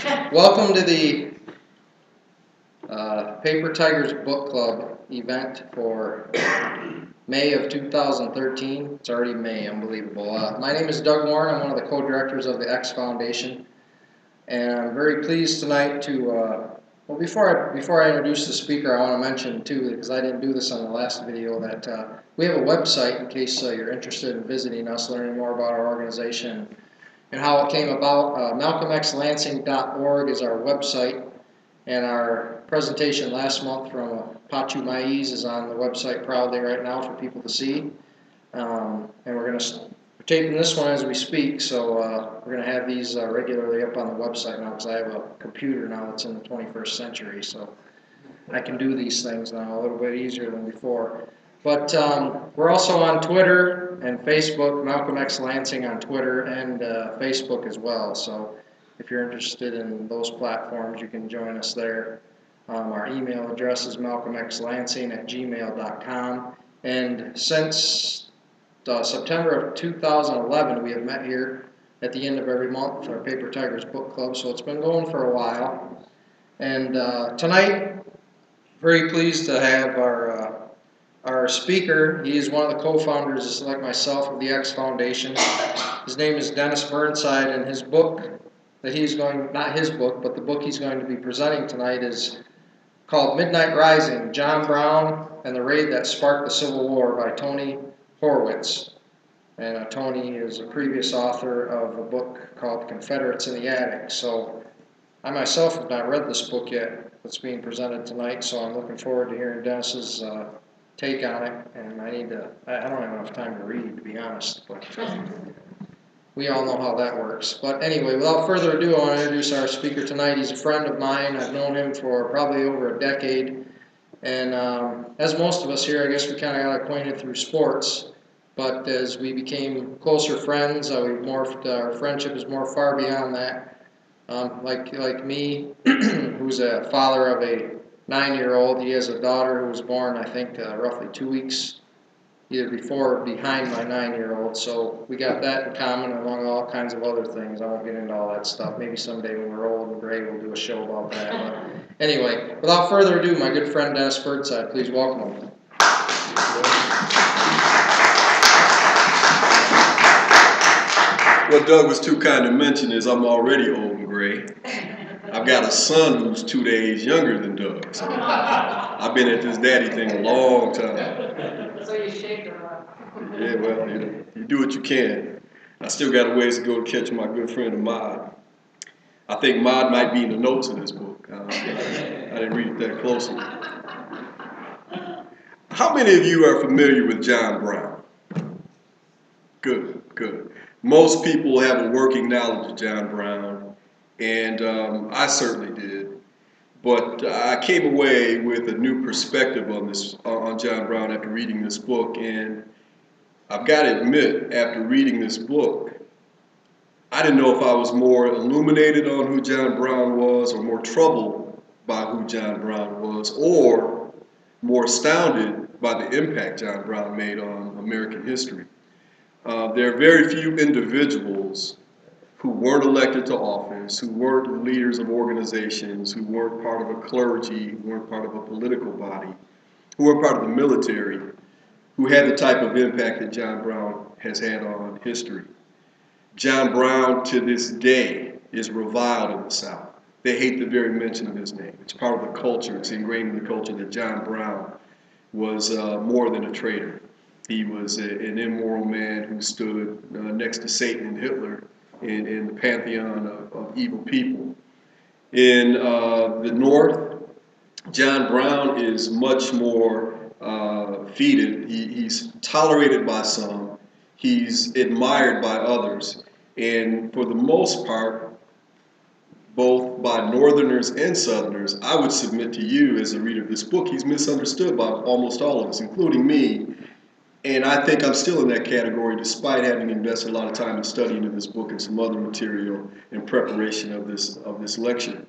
Welcome to the Paper Tigers Book Club event for May of 2013. It's already May, unbelievable. My name is Doug Warren. I'm one of the co-directors of the X Foundation, and I'm very pleased tonight to, well, before I introduce the speaker, I want to mention too, because I didn't do this on the last video, that we have a website in case you're interested in visiting us, learning more about our organization and how it came about. MalcolmXLansing.org is our website, and our presentation last month from Pachu Maiz is on the website proudly right now for people to see. And we're taping this one as we speak, so we're going to have these regularly up on the website now because I have a computer now that's in the 21st century, so I can do these things now a little bit easier than before. But we're also on Twitter and Facebook, Malcolm X Lansing on Twitter and Facebook as well. So if you're interested in those platforms, you can join us there. Our email address is malcolmxlansing@gmail.com. And since September of 2011, we have met here at the end of every month for our Paper Tigers Book Club. So it's been going for a while. And tonight, very pleased to have our speaker. He is one of the co-founders, just like myself, of the X Foundation. His name is Dennis Burnside, and his book that he's going, not his book, but the book he's going to be presenting tonight is called Midnight Rising, John Brown and the Raid That Sparked the Civil War by Tony Horwitz. And Tony is a previous author of a book called Confederates in the Attic. So I myself have not read this book yet that's being presented tonight, so I'm looking forward to hearing Dennis's take on it. And I don't have enough time to read, to be honest, but we all know how that works. But anyway, without further ado, I want to introduce our speaker tonight. He's a friend of mine. I've known him for probably over a decade. And as most of us here, I guess we kind of got acquainted through sports. But as we became closer friends, we've morphed. Our friendship is more far beyond that. Like me, who's a father of a 9-year-old. He has a daughter who was born, I think, roughly 2 weeks either before or behind my 9-year-old. So we got that in common, among all kinds of other things. I won't get into all that stuff. Maybe someday when we're old and gray, we'll do a show about that. But anyway, without further ado, my good friend Dennis Burnside, please welcome him. What Doug was too kind to mention is I'm already old and gray. I've got a son who's 2 days younger than Doug. So I've been at this daddy thing a long time. So you shake her up. Yeah, well, you do what you can. I still got a ways to go to catch my good friend Ahmad. I think Ahmad might be in the notes in this book. I didn't read it that closely. How many of you are familiar with John Brown? Good, good. Most people have a working knowledge of John Brown, and I certainly did. But I came away with a new perspective on John Brown after reading this book, and I've got to admit, after reading this book, I didn't know if I was more illuminated on who John Brown was, or more troubled by who John Brown was, or more astounded by the impact John Brown made on American history. There are very few individuals who weren't elected to office, who weren't leaders of organizations, who weren't part of a clergy, who weren't part of a political body, who weren't part of the military, who had the type of impact that John Brown has had on history. John Brown, to this day, is reviled in the South. They hate the very mention of his name. It's part of the culture. It's ingrained in the culture that John Brown was more than a traitor. He was an immoral man who stood next to Satan and Hitler in the pantheon of evil people. In the North, John Brown is much more feted. He's tolerated by some. He's admired by others. And for the most part, both by Northerners and Southerners, I would submit to you as a reader of this book, he's misunderstood by almost all of us, including me. And I think I'm still in that category, despite having invested a lot of time in studying of this book and some other material in preparation of this lecture.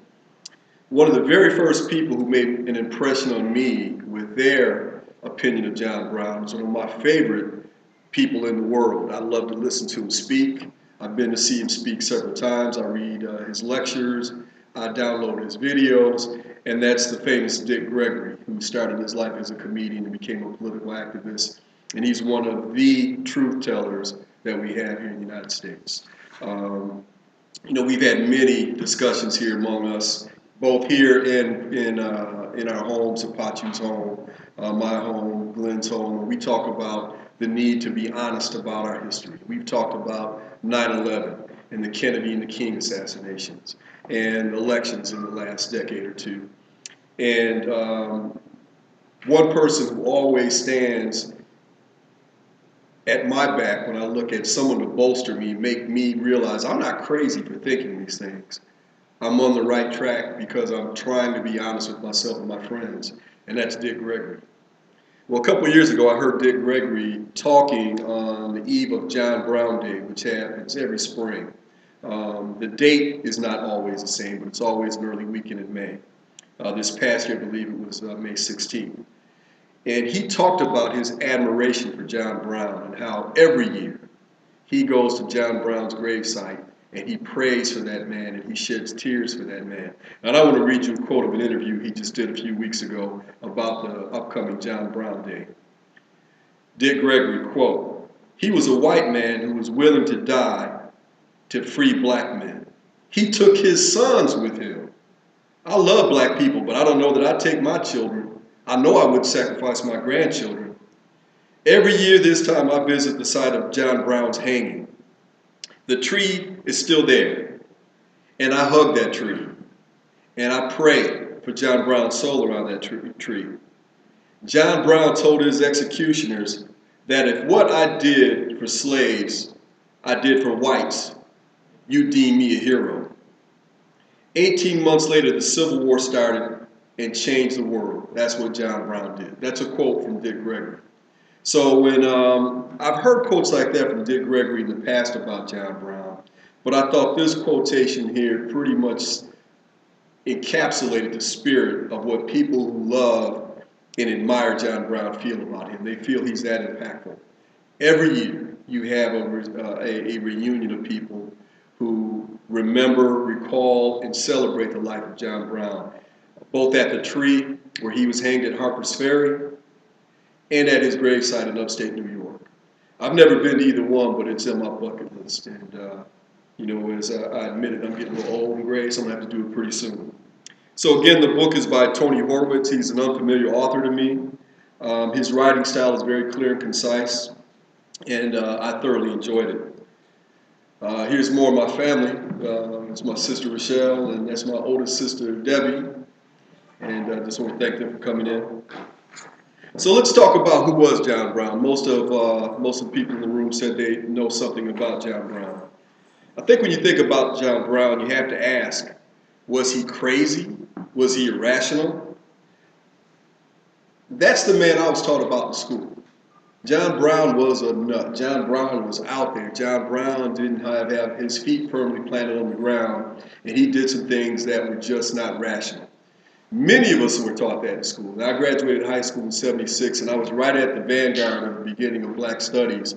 One of the very first people who made an impression on me with their opinion of John Brown is one of my favorite people in the world. I love to listen to him speak. I've been to see him speak several times. I read his lectures. I download his videos, and that's the famous Dick Gregory, who started his life as a comedian and became a political activist. And he's one of the truth tellers that we have here in the United States. We've had many discussions here among us, both here and in our homes, Apache's home, my home, Glenn's home. We talk about the need to be honest about our history. We've talked about 9/11 and the Kennedy and the King assassinations and elections in the last decade or two. And one person who always stands at my back when I look at someone to bolster me, make me realize I'm not crazy for thinking these things. I'm on the right track because I'm trying to be honest with myself and my friends, and that's Dick Gregory. Well, a couple of years ago, I heard Dick Gregory talking on the eve of John Brown Day, which happens every spring. The date is not always the same, but it's always an early weekend in May. This past year, I believe it was May 16th. And he talked about his admiration for John Brown and how every year he goes to John Brown's gravesite and he prays for that man and he sheds tears for that man. And I want to read you a quote of an interview he just did a few weeks ago about the upcoming John Brown Day. Dick Gregory, quote, "He was a white man who was willing to die to free black men. He took his sons with him. I love black people, but I don't know that I'd take my children. I know I would sacrifice my grandchildren. Every year this time I visit the site of John Brown's hanging. The tree is still there, and I hug that tree, and I pray for John Brown's soul around that tree. John Brown told his executioners that if what I did for slaves, I did for whites, you deem me a hero. 18 months later, the Civil War started and changed the world. That's what John Brown did." That's a quote from Dick Gregory. So when I've heard quotes like that from Dick Gregory in the past about John Brown, but I thought this quotation here pretty much encapsulated the spirit of what people who love and admire John Brown feel about him. They feel he's that impactful. Every year you have a reunion of people who remember, recall, and celebrate the life of John Brown, both at the tree where he was hanged at Harper's Ferry and at his gravesite in upstate New York. I've never been to either one, but it's on my bucket list. And, as I admitted, I'm getting a little old and gray, so I'm going to have to do it pretty soon. So again, the book is by Tony Horwitz. He's an unfamiliar author to me. His writing style is very clear and concise, and I thoroughly enjoyed it. Here's more of my family. It's my sister Rochelle, and that's my oldest sister Debbie. And I just want to thank them for coming in. So let's talk about who was John Brown. Most of the people in the room said they know something about John Brown. I think when you think about John Brown, you have to ask, was he crazy? Was he irrational? That's the man I was taught about in school. John Brown was a nut. John Brown was out there. John Brown didn't have his feet firmly planted on the ground, and he did some things that were just not rational. Many of us were taught that in school. And I graduated high school in '76, and I was right at the vanguard of the beginning of black studies.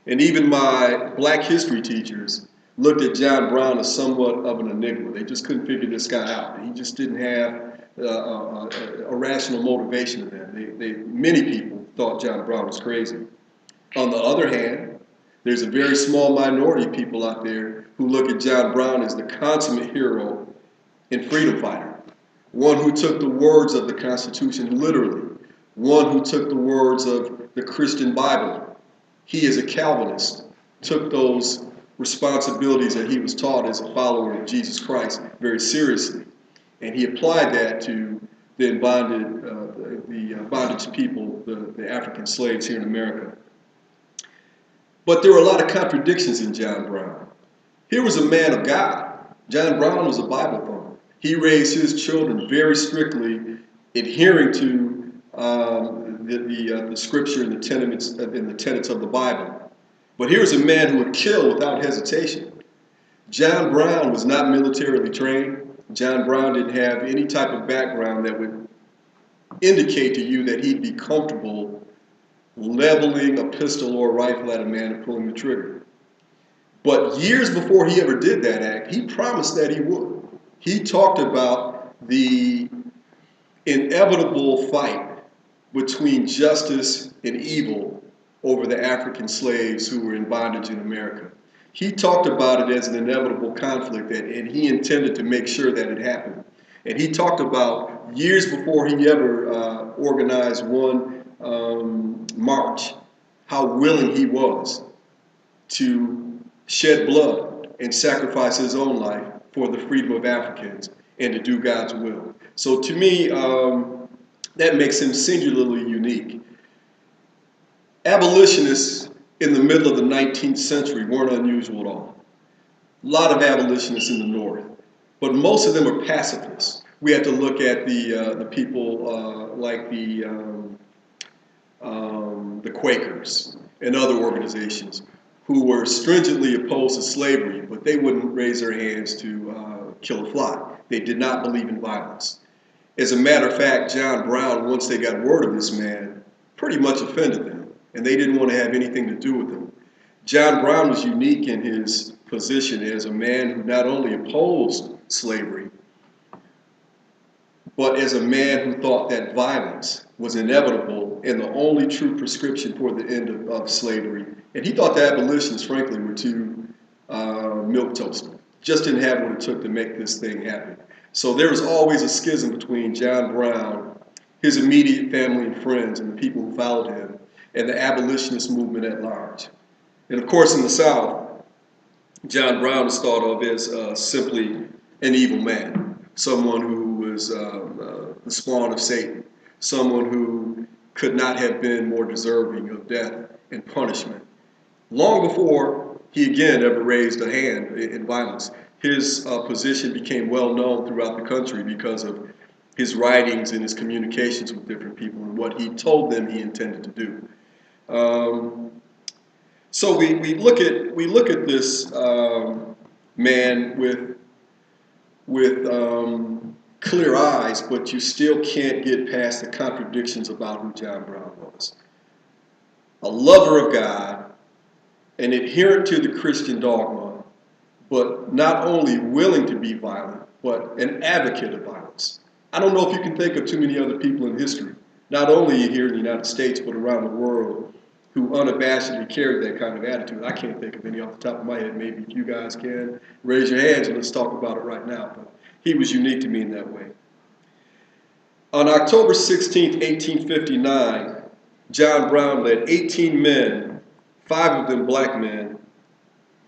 And even my black history teachers looked at John Brown as somewhat of an enigma. They just couldn't figure this guy out. He just didn't have a rational motivation in them. Many people thought John Brown was crazy. On the other hand, there's a very small minority of people out there who look at John Brown as the consummate hero and freedom fighter. One who took the words of the Constitution literally. One who took the words of the Christian Bible. He, as a Calvinist, took those responsibilities that he was taught as a follower of Jesus Christ very seriously. And he applied that to the bondage people, the African slaves here in America. But there were a lot of contradictions in John Brown. Here was a man of God. John Brown was a Bible thumper. He raised his children very strictly, adhering to the scripture and the tenets of the Bible. But here's a man who would kill without hesitation. John Brown was not militarily trained. John Brown didn't have any type of background that would indicate to you that he'd be comfortable leveling a pistol or a rifle at a man and pulling the trigger. But years before he ever did that act, he promised that he would. He talked about the inevitable fight between justice and evil over the African slaves who were in bondage in America. He talked about it as an inevitable conflict, and he intended to make sure that it happened. And he talked about years before he ever organized one march, how willing he was to shed blood and sacrifice his own life for the freedom of Africans and to do God's will. So to me, that makes him singularly unique. Abolitionists in the middle of the 19th century weren't unusual at all. A lot of abolitionists in the North, but most of them are pacifists. We have to look at the people like the Quakers and other organizations who were stringently opposed to slavery, but they wouldn't raise their hands to kill a fly. They did not believe in violence. As a matter of fact, John Brown, once they got word of this man, pretty much offended them, and they didn't want to have anything to do with him. John Brown was unique in his position as a man who not only opposed slavery, but as a man who thought that violence was inevitable and the only true prescription for the end of slavery. And he thought the abolitionists, frankly, were too milquetoasted. Just didn't have what it took to make this thing happen. So there was always a schism between John Brown, his immediate family and friends, and the people who followed him, and the abolitionist movement at large. And of course, in the South, John Brown is thought of as simply an evil man, someone who was the spawn of Satan, someone who could not have been more deserving of death and punishment. Long before he again ever raised a hand in violence, his position became well known throughout the country because of his writings and his communications with different people and what he told them he intended to do. So we look at this man with clear eyes, but you still can't get past the contradictions about who John Brown was. A lover of God, an adherent to the Christian dogma, but not only willing to be violent, but an advocate of violence. I don't know if you can think of too many other people in history, not only here in the United States, but around the world, who unabashedly carried that kind of attitude. I can't think of any off the top of my head. Maybe if you guys can, raise your hands and let's talk about it right now. But he was unique to me in that way. On October 16, 1859, John Brown led 18 men, 5 of them black men,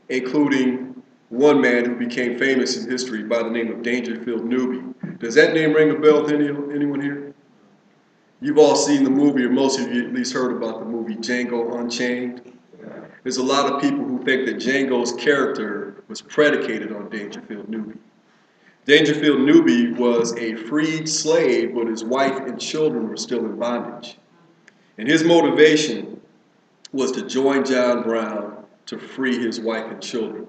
including one man who became famous in history by the name of Dangerfield Newby. Does that name ring a bell to anyone here? You've all seen the movie, or most of you at least heard about the movie Django Unchained. There's a lot of people who think that Django's character was predicated on Dangerfield Newby. Dangerfield Newby was a freed slave, but his wife and children were still in bondage. And his motivation was to join John Brown to free his wife and children.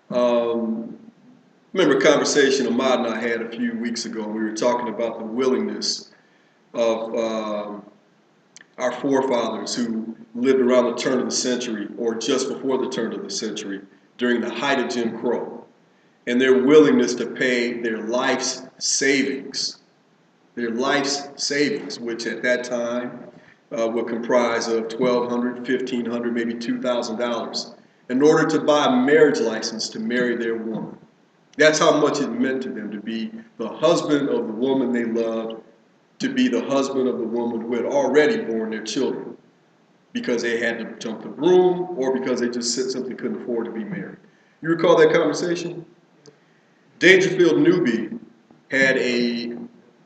Remember a conversation Ahmad and I had a few weeks ago, and we were talking about the willingness of our forefathers who lived around the turn of the century, or just before the turn of the century, during the height of Jim Crow, and their willingness to pay their life's savings, which at that time would comprise of $1,200, $1,500, maybe $2,000, in order to buy a marriage license to marry their woman. That's how much it meant to them to be the husband of the woman they loved, to be the husband of the woman who had already borne their children, because they had to jump the broom or because they just simply couldn't afford to be married. You recall that conversation? Dangerfield Newby had a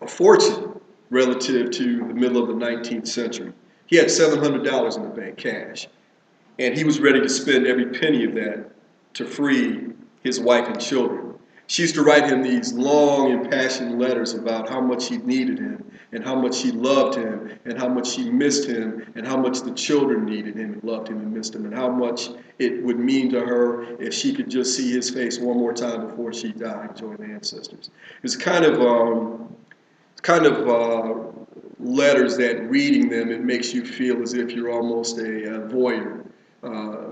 fortune relative to the middle of the 19th century. He had $700 in the bank, cash, and he was ready to spend every penny of that to free his wife and children. She used to write him these long, impassioned letters about how much he needed him, and how much she loved him, and how much she missed him, and how much the children needed him and loved him and missed him, and how much it would mean to her if she could just see his face one more time before she died, join the ancestors. It's kind of letters that, reading them, it makes you feel as if you're almost a voyeur,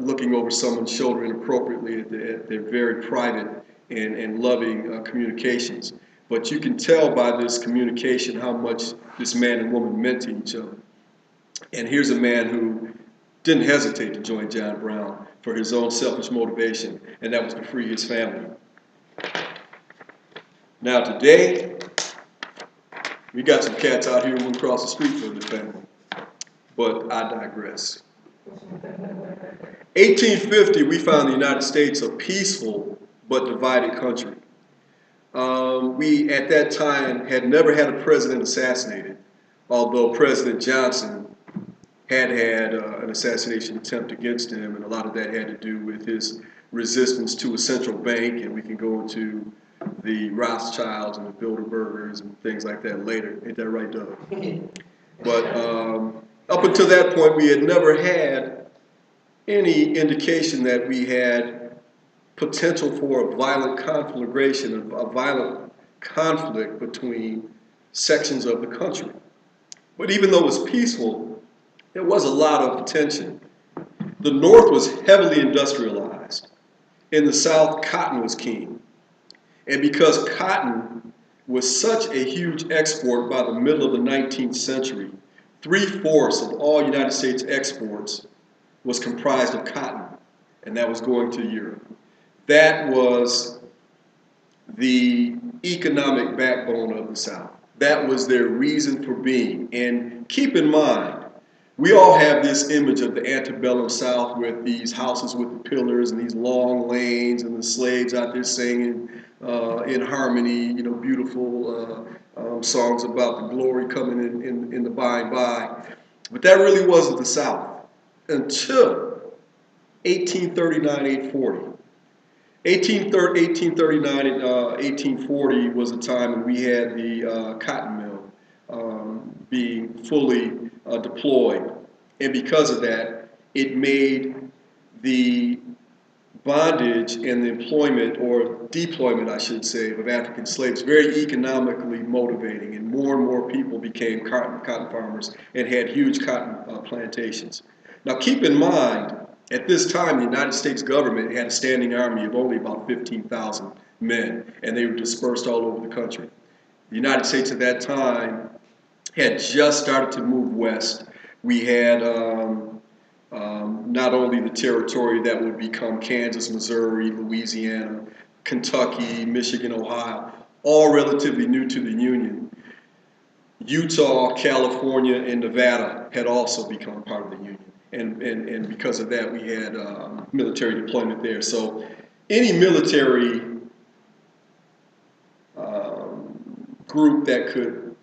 looking over someone's shoulder inappropriately at their very private and loving communications. But you can tell by this communication how much this man and woman meant to each other. And here's a man who didn't hesitate to join John Brown for his own selfish motivation, and that was to free his family. Now today, we got some cats out here who went across the street for the family, but I digress. 1850, we found the United States a peaceful but divided country. We, at that time, had never had a president assassinated, although President Johnson had an assassination attempt against him, and a lot of that had to do with his resistance to a central bank, and we can go into the Rothschilds and the Bilderbergers and things like that later. Ain't that right, Doug? But up until that point, we had never had any indication that we had potential for a violent conflagration, a violent conflict between sections of the country. But even though it was peaceful, there was a lot of tension. The North was heavily industrialized. In the South, cotton was king. And because cotton was such a huge export by the middle of the 19th century, 3/4 of all United States exports was comprised of cotton, and that was going to Europe. That was the economic backbone of the South. That was their reason for being. And keep in mind, we all have this image of the antebellum South with these houses with the pillars and these long lanes and the slaves out there singing in harmony, beautiful songs about the glory coming in the by and by. But that really wasn't the South until 1839, 1840. 1839 and 1840 was a time when we had the cotton mill being fully deployed. And because of that, it made the bondage and the employment, or deployment I should say, of African slaves very economically motivating, and more people became cotton farmers and had huge cotton plantations. Now keep in mind, at this time the United States government had a standing army of only about 15,000 men, and they were dispersed all over the country. The United States at that time had just started to move west. We had not only the territory that would become Kansas, Missouri, Louisiana, Kentucky, Michigan, Ohio, all relatively new to the Union. Utah, California, and Nevada had also become part of the Union. And because of that, we had military deployment there. So any military group that could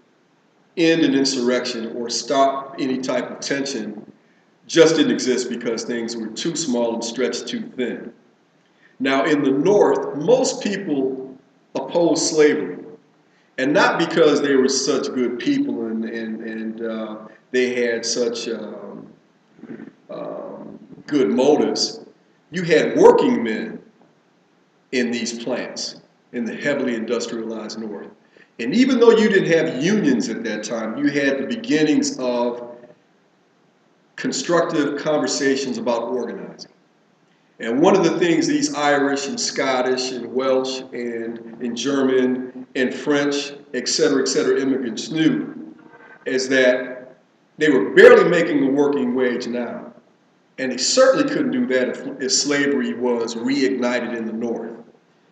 end an insurrection or stop any type of tension just didn't exist because things were too small and stretched too thin. Now in the North, most people opposed slavery, and not because they were such good people and they had such good motives. You had working men in these plants in the heavily industrialized North. And even though you didn't have unions at that time, you had the beginnings of constructive conversations about organizing. And one of the things these Irish and Scottish and Welsh and German and French, et cetera, immigrants knew is that they were barely making a working wage now. And they certainly couldn't do that if slavery was reignited in the North.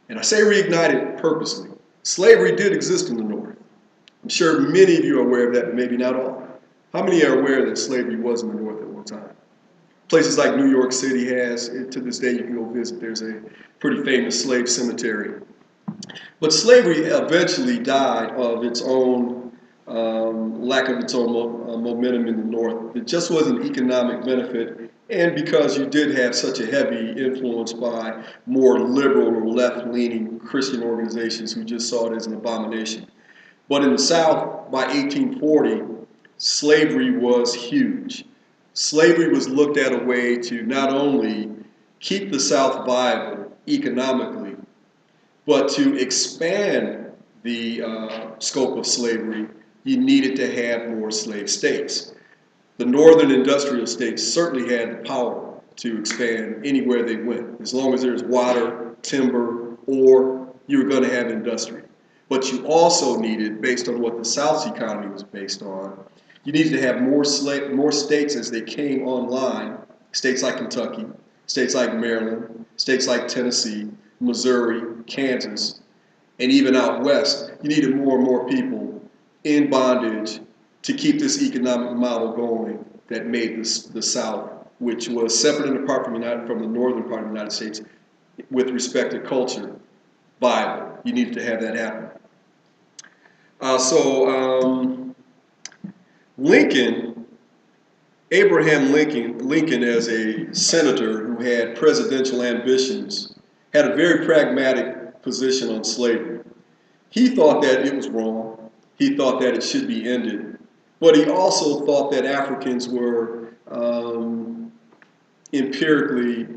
And I say reignited purposely. Slavery did exist in the North. I'm sure many of you are aware of that, but maybe not all. How many are aware that slavery was in the North at one time? Places like New York City has, to this day you can go visit, there's a pretty famous slave cemetery. But slavery eventually died of its own lack of its own momentum in the North. It just wasn't an economic benefit, and because you did have such a heavy influence by more liberal or left-leaning Christian organizations who just saw it as an abomination. But in the South, by 1840, slavery was huge. Slavery was looked at a way to not only keep the South viable economically, but to expand the scope of slavery, you needed to have more slave states. The northern industrial states certainly had the power to expand anywhere they went, as long as there's water, timber, ore, you were going to have industry. But you also needed, based on what the South's economy was based on, you needed to have more states as they came online, states like Kentucky, states like Maryland, states like Tennessee, Missouri, Kansas, and even out west. You needed more and more people in bondage to keep this economic model going that made the South, which was separate and apart from the northern part of the United States with respect to culture, viable. You needed to have that happen. Lincoln, Abraham Lincoln as a senator who had presidential ambitions, had a very pragmatic position on slavery. He thought that it was wrong. He thought that it should be ended. But he also thought that Africans were empirically,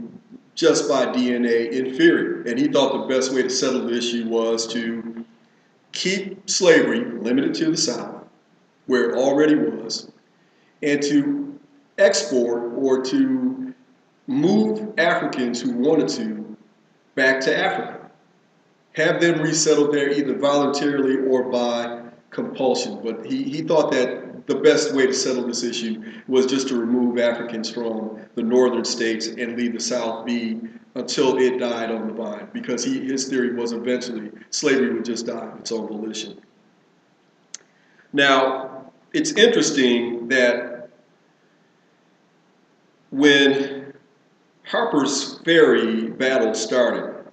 just by DNA, inferior. And he thought the best way to settle the issue was to keep slavery limited to the South, where it already was, and to export or to move Africans who wanted to back to Africa. Have them resettled there either voluntarily or by compulsion. But he thought that the best way to settle this issue was just to remove Africans from the northern states and leave the South be until it died on the vine, because his theory was eventually slavery would just die of its own volition. Now, it's interesting that when Harper's Ferry battle started,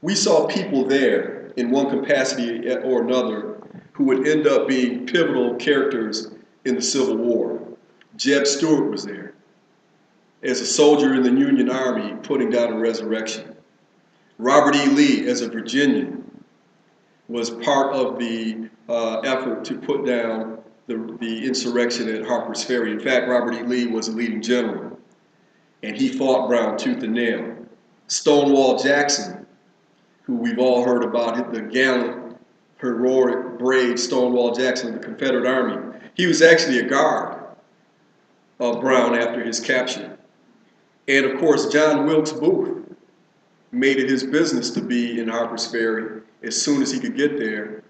we saw people there in one capacity or another who would end up being pivotal characters in the Civil War. Jeb Stuart was there as a soldier in the Union Army putting down a resurrection. Robert E. Lee, as a Virginian, was part of the effort to put down the insurrection at Harper's Ferry. In fact, Robert E. Lee was a leading general, and he fought Brown tooth and nail. Stonewall Jackson, who we've all heard about, the gallant, heroic, brave Stonewall Jackson of the Confederate Army. He was actually a guard of Brown after his capture. And of course, John Wilkes Booth made it his business to be in Harper's Ferry as soon as he could get there.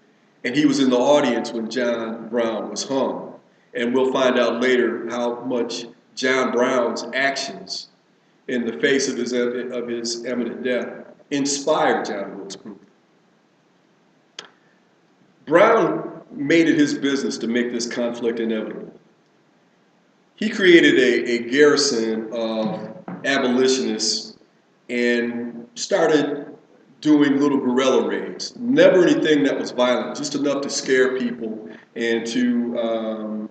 And he was in the audience when John Brown was hung. And we'll find out later how much John Brown's actions in the face of his imminent death inspired John Wilkes Booth. Brown made it his business to make this conflict inevitable. He created a garrison of abolitionists and started doing little guerrilla raids. Never anything that was violent, just enough to scare people and to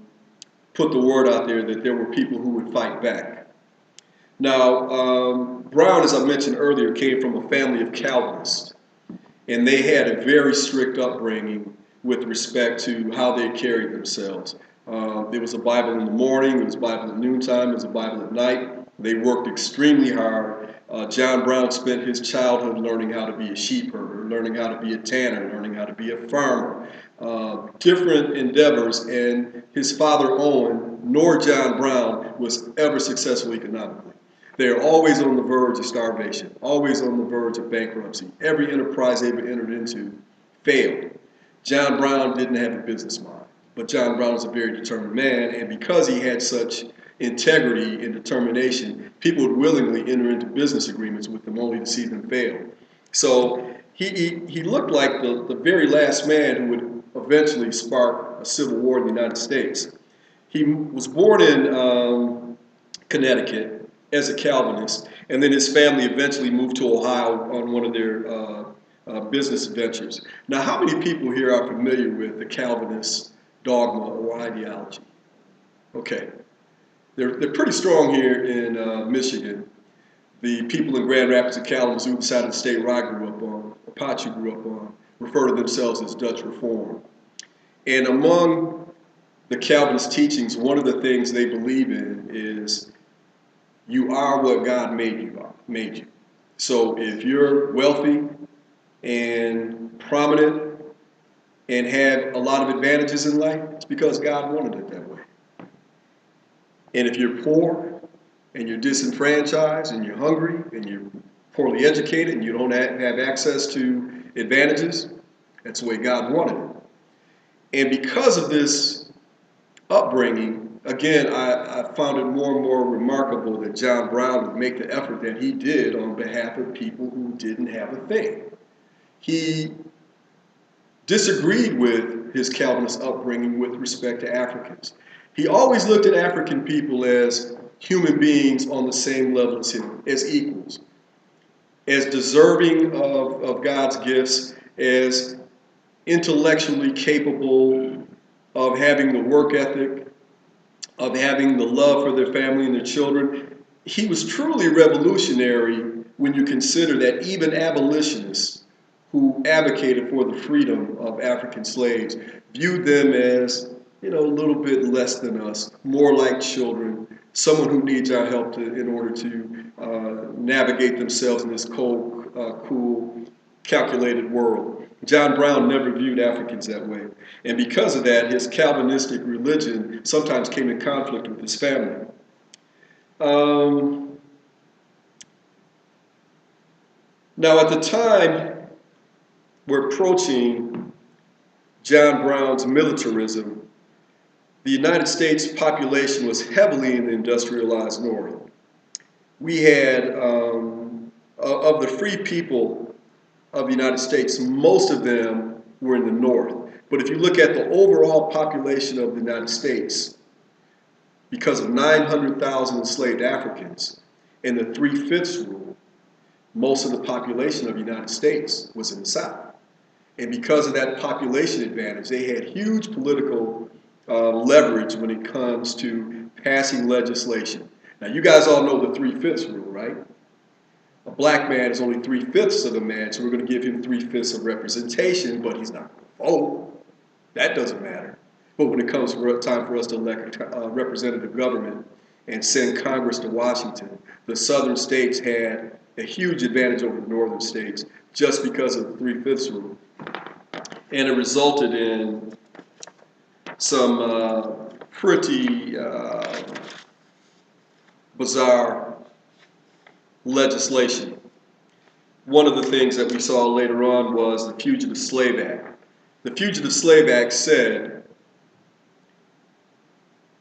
put the word out there that there were people who would fight back. Now, Brown, as I mentioned earlier, came from a family of Calvinists, and they had a very strict upbringing with respect to how they carried themselves. There was a Bible in the morning, there was a Bible at noontime, there was a Bible at night. They worked extremely hard. John Brown spent his childhood learning how to be a sheep herder, learning how to be a tanner, learning how to be a farmer, different endeavors, and his father Owen, nor John Brown, was ever successful economically. They are always on the verge of starvation, always on the verge of bankruptcy. Every enterprise they ever entered into failed. John Brown didn't have a business mind, but John Brown was a very determined man, and because he had such integrity and determination, people would willingly enter into business agreements with him only to see them fail. So he looked like the very last man who would eventually spark a civil war in the United States. He was born in Connecticut as a Calvinist, and then his family eventually moved to Ohio on one of their business ventures. Now, how many people here are familiar with the Calvinist dogma or ideology? Okay. They're pretty strong here in Michigan. The people in Grand Rapids and Kalamazoo, the side of the state where I grew up on, or Pachu grew up on, refer to themselves as Dutch Reform. And among the Calvinist teachings, one of the things they believe in is you are what God made you. So if you're wealthy and prominent and have a lot of advantages in life, it's because God wanted it that way. And if you're poor and you're disenfranchised and you're hungry and you're poorly educated and you don't have access to advantages. That's the way God wanted it. And because of this upbringing, again, I found it more and more remarkable that John Brown would make the effort that he did on behalf of people who didn't have a thing. He disagreed with his Calvinist upbringing with respect to Africans. He always looked at African people as human beings on the same level as him, as equals, as deserving of God's gifts, as intellectually capable of having the work ethic, of having the love for their family and their children. He was truly revolutionary when you consider that even abolitionists who advocated for the freedom of African slaves viewed them as, a little bit less than us, more like children, someone who needs our help in order to navigate themselves in this cold, cool, calculated world. John Brown never viewed Africans that way. And because of that, his Calvinistic religion sometimes came in conflict with his family. Now, at the time, we're approaching John Brown's militarism. The United States population was heavily in the industrialized North. We had, of the free people of the United States, most of them were in the North. But if you look at the overall population of the United States, because of 900,000 enslaved Africans and the 3/5 rule, most of the population of the United States was in the South. And because of that population advantage, they had huge political leverage when it comes to passing legislation. Now, you guys all know the 3/5 rule, right? A black man is only 3/5 of a man, so we're going to give him 3/5 of representation, but he's not going to vote. That doesn't matter. But when it comes time for us to elect a representative government and send Congress to Washington, the southern states had a huge advantage over the northern states just because of the 3/5 rule. And it resulted in some pretty bizarre legislation. One of the things that we saw later on was the Fugitive Slave Act. The Fugitive Slave Act said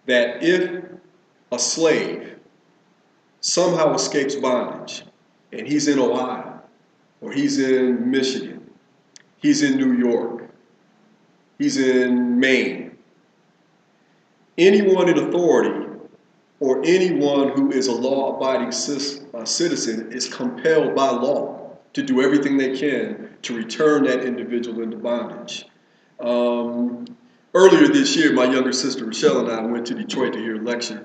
that if a slave somehow escapes bondage and he's in Ohio, or he's in Michigan, he's in New York, he's in Maine, anyone in authority or anyone who is a law-abiding citizen is compelled by law to do everything they can to return that individual into bondage. Earlier this year, my younger sister Rochelle and I went to Detroit to hear a lecture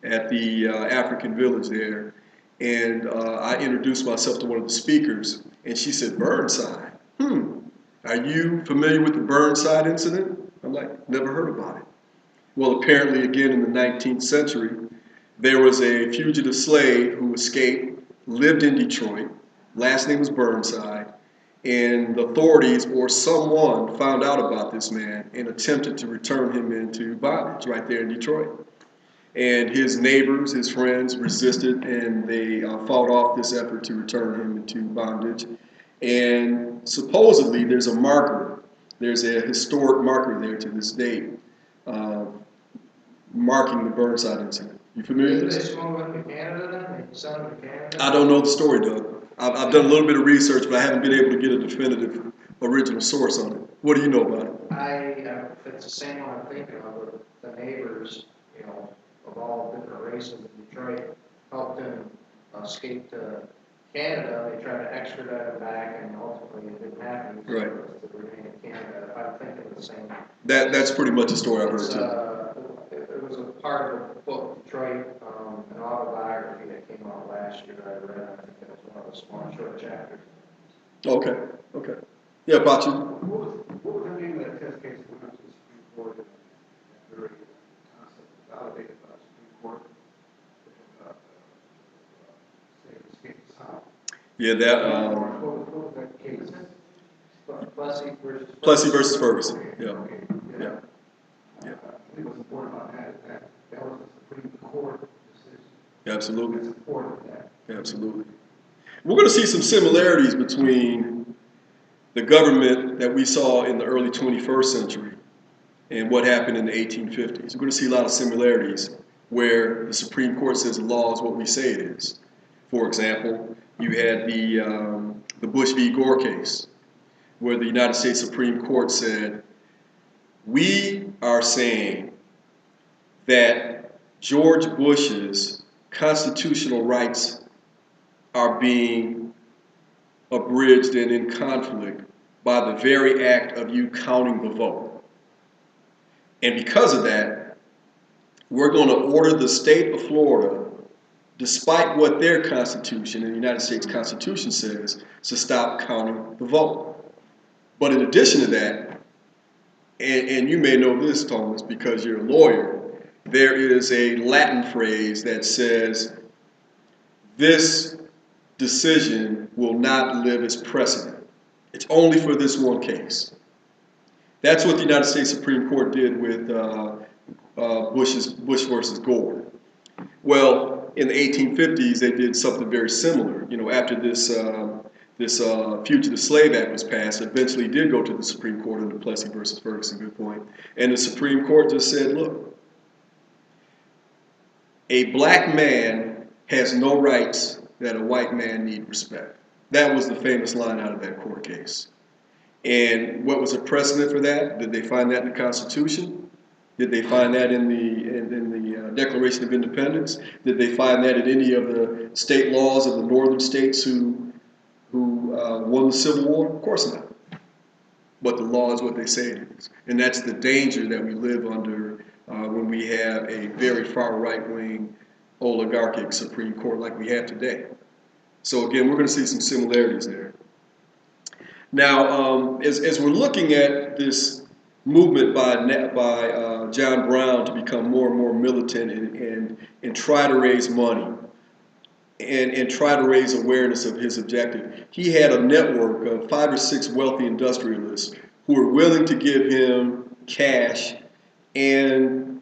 at the African village there, and I introduced myself to one of the speakers, and she said, "Burnside, are you familiar with the Burnside incident?" I'm like, "Never heard about it." Well, apparently, again, in the 19th century, there was a fugitive slave who escaped, lived in Detroit, last name was Burnside, and the authorities or someone found out about this man and attempted to return him into bondage right there in Detroit. And his neighbors, his friends resisted, and they fought off this effort to return him into bondage. And supposedly there's a marker, there's a historic marker there to this date, marking the Burnside incident. You familiar with this? Did they smuggle him to Canada then? They sent him to Canada? I don't know the story, Doug. I've done a little bit of research, but I haven't been able to get a definitive original source on it. What do you know about it? It's the same one I'm thinking of. The neighbors, of all different races in Detroit, helped him escape to Canada. They tried to extradite him back, and ultimately it didn't happen. So Right. to remain in Canada. I'm thinking of the same. That's pretty much a story I've heard too. It was a part of the book Detroit, an autobiography that came out last year. I read. I think it was one of the small short chapters. Okay. Yeah, about you. What was the name of that test case that went to the Supreme Court and very concept validated by the Supreme Court about say escape the South? Yeah, that What was that case? Plessy versus Ferguson. Yeah. Okay. Yeah. I think what's important about that is that was the Supreme Court decision. Absolutely. That supported that. Absolutely. We're going to see some similarities between the government that we saw in the early 21st century and what happened in the 1850s. We're going to see a lot of similarities where the Supreme Court says the law is what we say it is. For example, you had the Bush v. Gore case, where the United States Supreme Court said, we are saying that George Bush's constitutional rights are being abridged and in conflict by the very act of you counting the vote. And because of that, we're going to order the state of Florida, despite what their Constitution and the United States Constitution says, to stop counting the vote. But in addition to that, and you may know this, Thomas, because you're a lawyer, there is a Latin phrase that says, this decision will not live as precedent. It's only for this one case. That's what the United States Supreme Court did with Bush versus Gore. Well, in the 1850s, they did something very similar. You know, after this Fugitive Slave Act was passed, it eventually did go to the Supreme Court under Plessy versus Ferguson, good point. And the Supreme Court just said, look, a black man has no rights that a white man need respect. That was the famous line out of that court case. And what was the precedent for that? Did they find that in the Constitution? Did they find that in the Declaration of Independence? Did they find that in any of the state laws of the northern states who won the Civil War? Of course not. But the law is what they say it is. And that's the danger that we live under when we have a very far right-wing oligarchic Supreme Court like we have today. So again, we're going to see some similarities there. Now, as we're looking at this movement by John Brown to become more and more militant and try to raise money and try to raise awareness of his objective, he had a network of 5 or 6 wealthy industrialists who were willing to give him cash and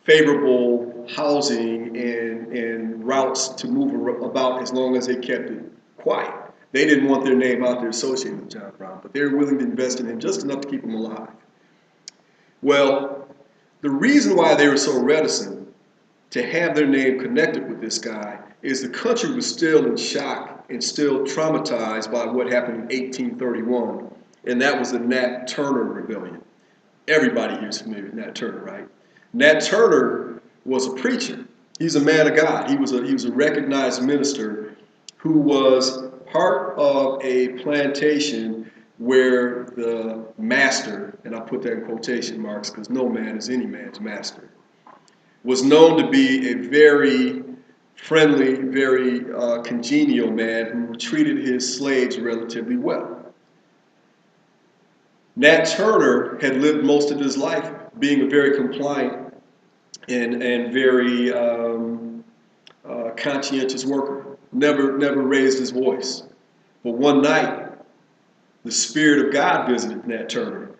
favorable housing and routes to move about as long as they kept it quiet. They didn't want their name out there associated with John Brown, but they were willing to invest in him just enough to keep him alive. Well, the reason why they were so reticent to have their name connected with this guy is the country was still in shock and still traumatized by what happened in 1831, and that was the Nat Turner Rebellion. Everybody here is familiar with Nat Turner, right? Nat Turner was a preacher. He's a man of God. He was a recognized minister who was part of a plantation where the master, and I put that in quotation marks because no man is any man's master, was known to be a very friendly, very congenial man who treated his slaves relatively well. Nat Turner had lived most of his life being a very compliant and very conscientious worker. Never raised his voice. But one night, the Spirit of God visited Nat Turner.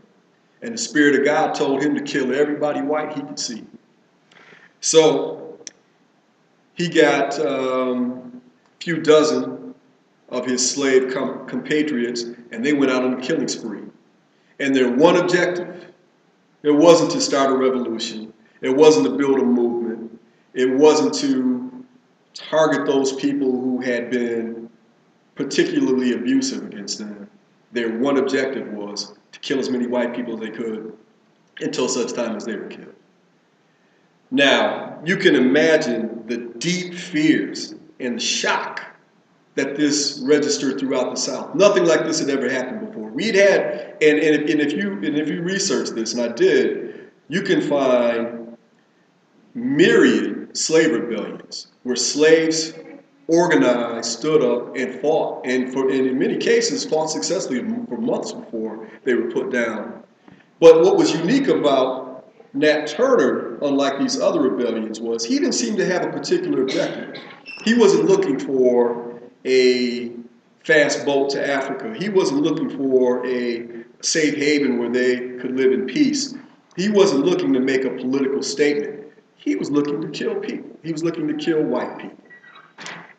And the Spirit of God told him to kill everybody white he could see. So he got a few dozen of his slave compatriots, and they went out on a killing spree. And their one objective, it wasn't to start a revolution. It wasn't to build a movement. It wasn't to target those people who had been particularly abusive against them. Their one objective was to kill as many white people as they could until such time as they were killed. Now, you can imagine the deep fears and shock that this registered throughout the South. Nothing like this had ever happened before. We'd had, and if you research this, and I did, you can find myriad slave rebellions where slaves organized, stood up, and fought, and in many cases fought successfully for months before they were put down. But what was unique about Nat Turner, unlike these other rebellions, was he didn't seem to have a particular objective. He wasn't looking for a fast boat to Africa. He wasn't looking for a safe haven where they could live in peace. He wasn't looking to make a political statement. He was looking to kill people. He was looking to kill white people.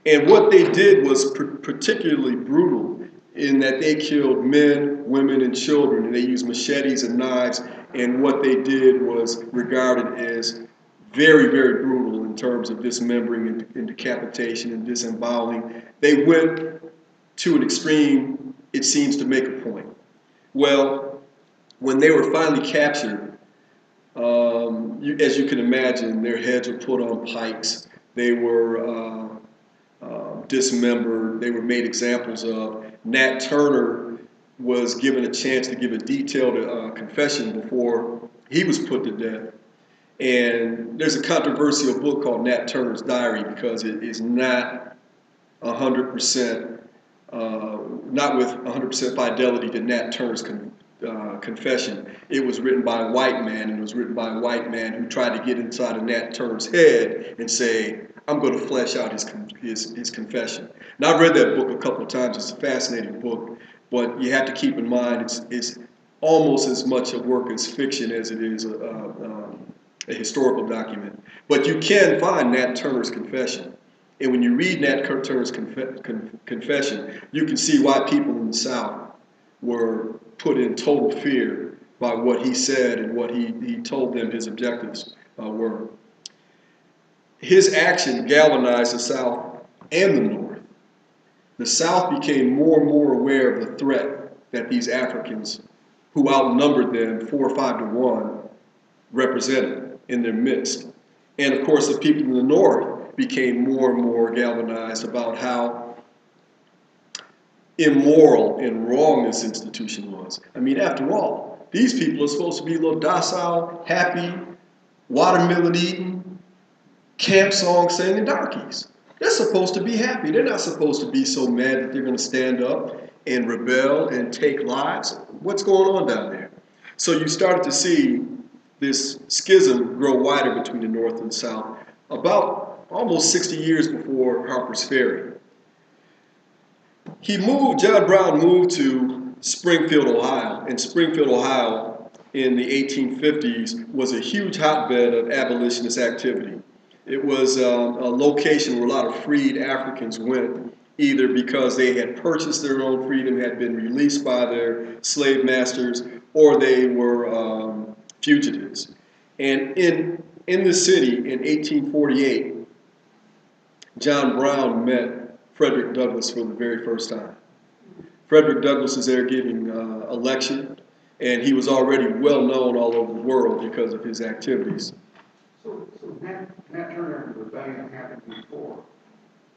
And what they did was particularly brutal. in that they killed men, women, and children, and they used machetes and knives, and what they did was regarded as very, very brutal in terms of dismembering and decapitation and disemboweling. They went to an extreme, it seems, to make a point. Well, when they were finally captured, as you can imagine, their heads were put on pikes. They were dismembered. They were made examples of. Nat Turner was given a chance to give a detailed confession before he was put to death. And there's a controversial book called Nat Turner's Diary because it is not 100%, not with 100% fidelity to Nat Turner's confession. It was written by a white man, and it was written by a white man who tried to get inside of Nat Turner's head and say, I'm going to flesh out his confession. Now, I've read that book a couple of times. It's a fascinating book, but you have to keep in mind it's almost as much a work as fiction as it is a historical document. But you can find Nat Turner's confession. And when you read Nat Turner's confession, you can see why people in the South were put in total fear by what he said and what he told them his objectives were. His action galvanized the South and the North. The South became more and more aware of the threat that these Africans, who outnumbered them 4 or 5 to 1, represented in their midst. And of course, the people in the North became more and more galvanized about how immoral and wrong this institution was. I mean, after all, these people are supposed to be little docile, happy, watermelon eating, camp song singing darkies. They're supposed to be happy. They're not supposed to be so mad that they're going to stand up and rebel and take lives. What's going on down there? So you started to see this schism grow wider between the North and South about almost 60 years before Harper's Ferry. John Brown moved to Springfield, Ohio, and Springfield, Ohio in the 1850s was a huge hotbed of abolitionist activity. It was a location where a lot of freed Africans went, either because they had purchased their own freedom, had been released by their slave masters, or they were fugitives. And in the city in 1848, John Brown met Frederick Douglass for the very first time. Frederick Douglass is there giving a lecture, and he was already well known all over the world because of his activities. So Nat Turner Rebellion happened before?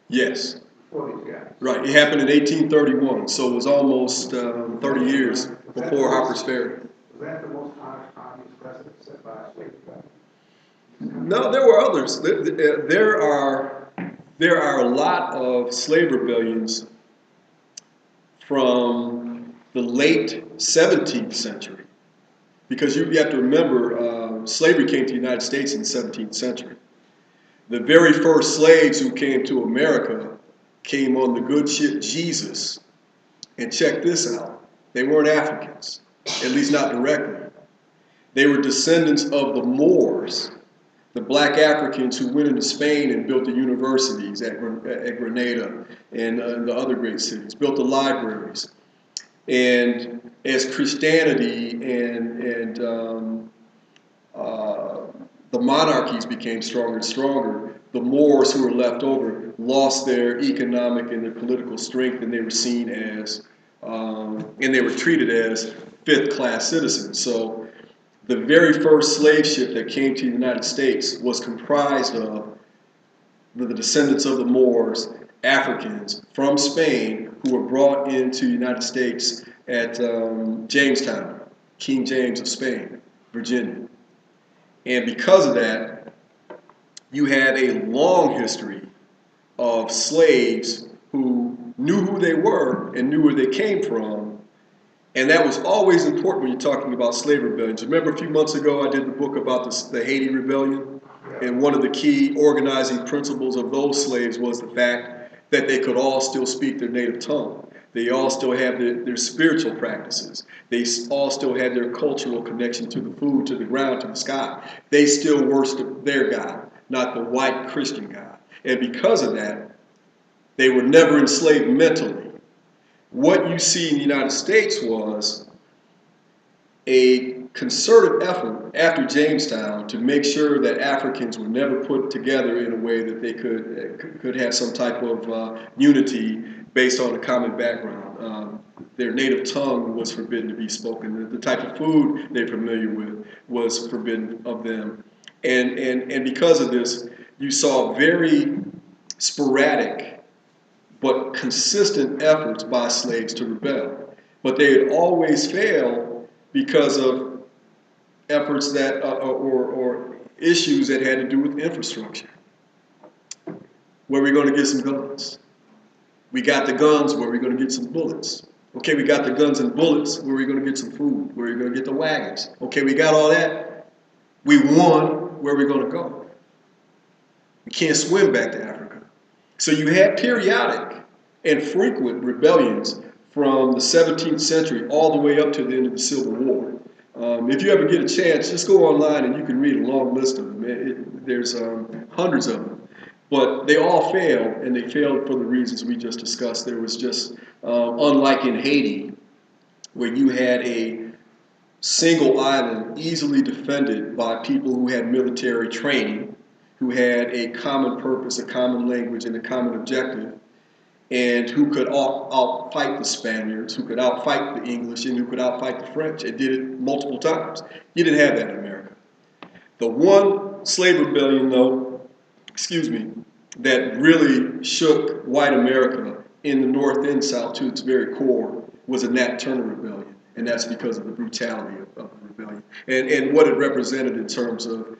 Yes. Before these guys? Right. It happened in 1831, so it was almost 30 years before Harper's Ferry. Was that the most obvious precedent set by a slave rebellion? No, there were others. There are a lot of slave rebellions from the late 17th century, because you have to remember slavery came to the United States in the 17th century. The very first slaves who came to America came on the good ship Jesus, and check this out, they weren't Africans, at least not directly. They were descendants of the Moors, the black Africans who went into Spain and built the universities at Grenada and the other great cities, built the libraries. And as Christianity and the monarchies became stronger and stronger, the Moors who were left over lost their economic and their political strength, and they were seen as, and they were treated as fifth-class citizens. So the very first slave ship that came to the United States was comprised of the descendants of the Moors, Africans from Spain, who were brought into the United States at Jamestown, King James of Spain, Virginia. And because of that, you have a long history of slaves who knew who they were and knew where they came from. And that was always important when you're talking about slave rebellions. Remember a few months ago I did the book about the Haiti Rebellion? And one of the key organizing principles of those slaves was the fact that they could all still speak their native tongue. They all still have their spiritual practices. They all still had their cultural connection to the food, to the ground, to the sky. They still worshiped their God, not the white Christian God. And because of that, they were never enslaved mentally. What you see in the United States was a concerted effort after Jamestown to make sure that Africans were never put together in a way that they could have some type of unity based on a common background. Their native tongue was forbidden to be spoken. The type of food they're familiar with was forbidden of them. And because of this, you saw very sporadic but consistent efforts by slaves to rebel. But they had always failed because of efforts that, or issues that had to do with infrastructure. Where are we going to get some guns? We got the guns, where are we going to get some bullets? Okay, we got the guns and bullets, where are we going to get some food? Where are we going to get the wagons? Okay, we got all that. We won, where are we going to go? We can't swim back to Africa. So you had periodic and frequent rebellions from the 17th century all the way up to the end of the Civil War. If you ever get a chance, just go online and you can read a long list of them. There's hundreds of them. But they all failed, and they failed for the reasons we just discussed. There was just, unlike in Haiti, where you had a single island easily defended by people who had military training, who had a common purpose, a common language, and a common objective, and who could outfight the Spaniards, who could outfight the English, and who could outfight the French, and did it multiple times. You didn't have that in America. The one slave rebellion, though, that really shook white America in the North and South to its very core was a Nat Turner rebellion, and that's because of the brutality of the rebellion and what it represented in terms of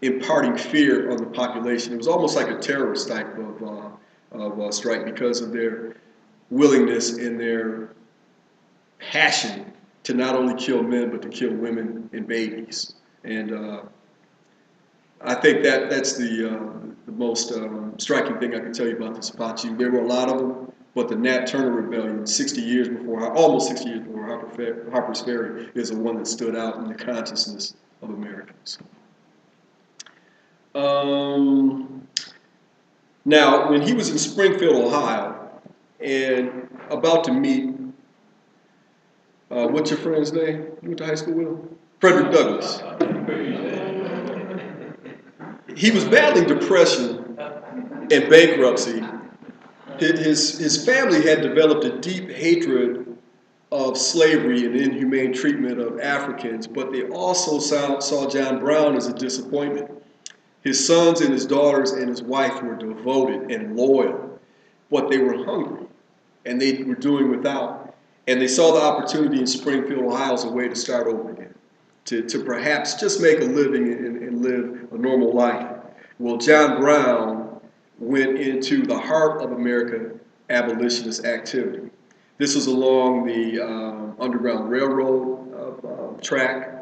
imparting fear on the population. It was almost like a terrorist type of strike because of their willingness and their passion to not only kill men but to kill women and babies. And I think that's the most striking thing I can tell you about the Apache. There were a lot of them, but the Nat Turner Rebellion, almost 60 years before Harper's Ferry, is the one that stood out in the consciousness of Americans. Now, when he was in Springfield, Ohio, and about to meet, what's your friend's name? You went to high school with him? Frederick Douglass. He was battling depression and bankruptcy. His family had developed a deep hatred of slavery and inhumane treatment of Africans, but they also saw John Brown as a disappointment. His sons and his daughters and his wife were devoted and loyal, but they were hungry, and they were doing without. And they saw the opportunity in Springfield, Ohio as a way to start over again, to perhaps just make a living and live a normal life. Well, John Brown went into the heart of American abolitionist activity. This was along the Underground Railroad track.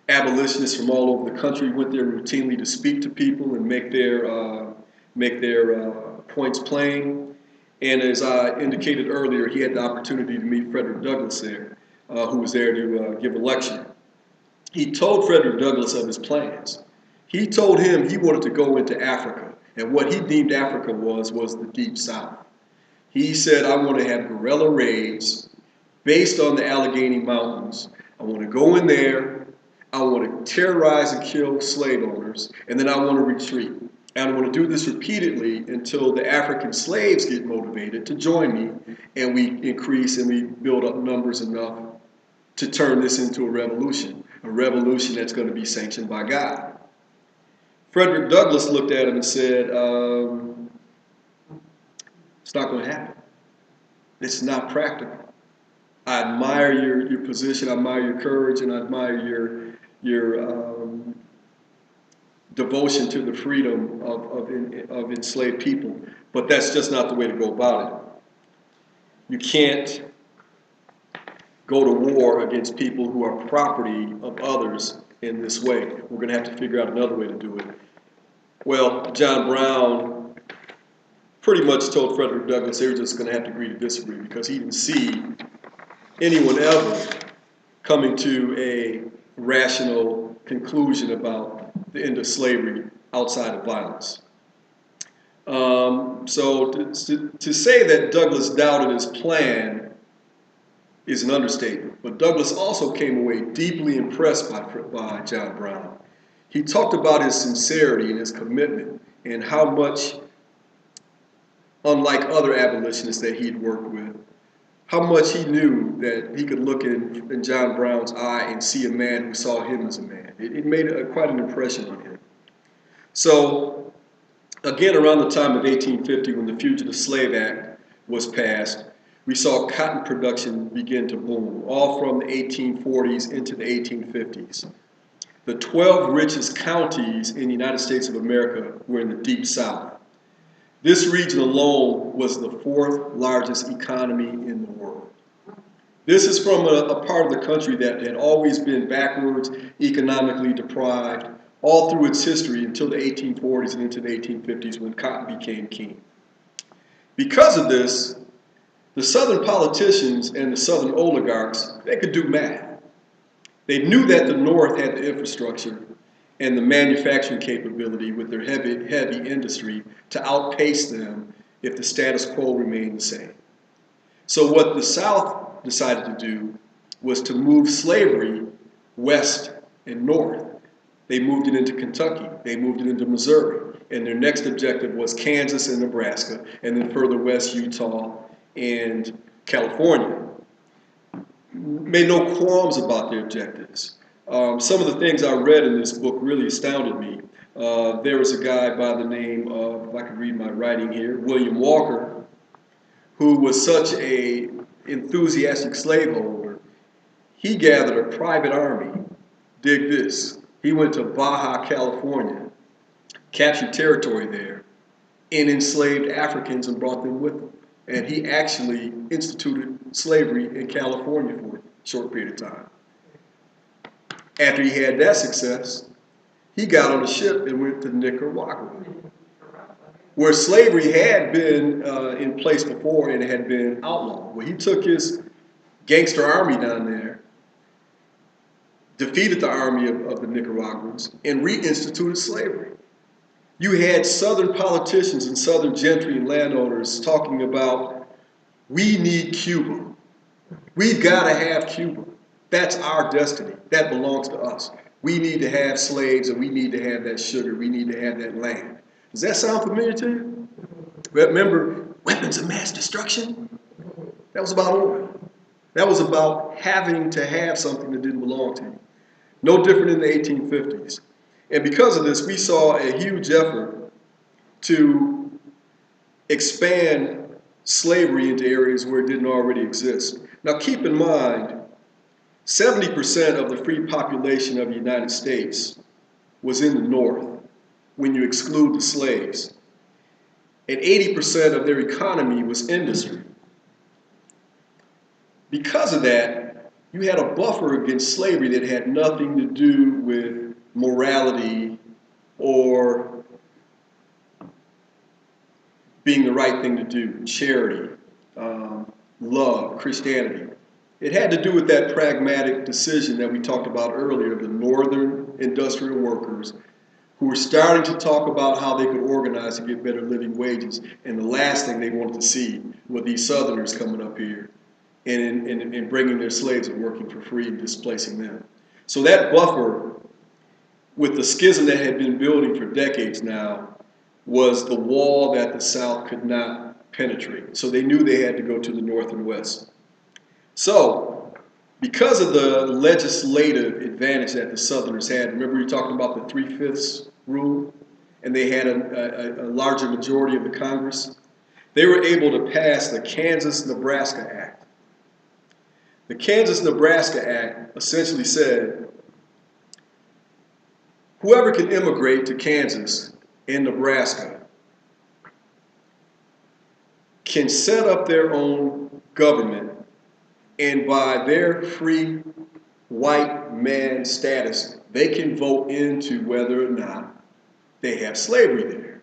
Abolitionists from all over the country went there routinely to speak to people and make their points plain. And as I indicated earlier, he had the opportunity to meet Frederick Douglass there, who was there to give a lecture. He told Frederick Douglass of his plans. He told him he wanted to go into Africa, and what he deemed Africa was the Deep South. He said, I want to have guerrilla raids based on the Allegheny Mountains. I want to go in there, I want to terrorize and kill slave owners, and then I want to retreat. And I want to do this repeatedly until the African slaves get motivated to join me, and we increase and we build up numbers enough to turn this into a revolution that's going to be sanctioned by God. Frederick Douglass looked at him and said, it's not going to happen. It's not practical. I admire your position, I admire your courage, and I admire your devotion to the freedom of enslaved people, but that's just not the way to go about it. You can't go to war against people who are property of others in this way. We're going to have to figure out another way to do it. Well, John Brown pretty much told Frederick Douglass they were just going to have to agree to disagree, because he didn't see anyone ever coming to a rational conclusion about the end of slavery outside of violence. To say that Douglas doubted his plan is an understatement, but Douglas also came away deeply impressed by John Brown. He talked about his sincerity and his commitment and how much, unlike other abolitionists that he'd worked with, how much he knew that he could look in John Brown's eye and see a man who saw him as a man. It made quite an impression on him. So, again, around the time of 1850, when the Fugitive Slave Act was passed, we saw cotton production begin to boom, all from the 1840s into the 1850s. The 12 richest counties in the United States of America were in the Deep South. This region alone was the 4th largest economy in the world. This is from a part of the country that had always been backwards, economically deprived, all through its history until the 1840s and into the 1850s when cotton became king. Because of this, the Southern politicians and the Southern oligarchs, they could do math. They knew that the North had the infrastructure and the manufacturing capability with their heavy industry to outpace them if the status quo remained the same. So what the South decided to do was to move slavery west and north. They moved it into Kentucky, they moved it into Missouri, and their next objective was Kansas and Nebraska, and then further west, Utah and California. Made no qualms about their objectives. Some of the things I read in this book really astounded me. There was a guy by the name of, if I could read my writing here, William Walker, who was such an enthusiastic slaveholder. He gathered a private army, dig this, he went to Baja, California, captured territory there, and enslaved Africans and brought them with him. And he actually instituted slavery in California for a short period of time. After he had that success, he got on a ship and went to Nicaragua, where slavery had been in place before and it had been outlawed. Well, he took his gangster army down there, defeated the army of the Nicaraguans, and reinstituted slavery. You had Southern politicians and Southern gentry and landowners talking about, we need Cuba. We've got to have Cuba. That's our destiny. That belongs to us. We need to have slaves and we need to have that sugar. We need to have that land. Does that sound familiar to you? Remember, weapons of mass destruction? That was about oil. That was about having to have something that didn't belong to you. No different in the 1850s. And because of this, we saw a huge effort to expand slavery into areas where it didn't already exist. Now keep in mind, 70% of the free population of the United States was in the North when you exclude the slaves. And 80% of their economy was industry. Because of that, you had a buffer against slavery that had nothing to do with morality or being the right thing to do, charity, love, Christianity. It had to do with that pragmatic decision that we talked about earlier, the northern industrial workers who were starting to talk about how they could organize to get better living wages. And the last thing they wanted to see were these southerners coming up here and bringing their slaves and working for free and displacing them. So that buffer, with the schism that had been building for decades now, was the wall that the South could not penetrate. So they knew they had to go to the North and West. So, because of the legislative advantage that the Southerners had, remember we were talking about the 3/5 rule, and they had a larger majority of the Congress? They were able to pass the Kansas-Nebraska Act. The Kansas-Nebraska Act essentially said, whoever can immigrate to Kansas and Nebraska can set up their own government, and by their free white man status, they can vote into whether or not they have slavery there.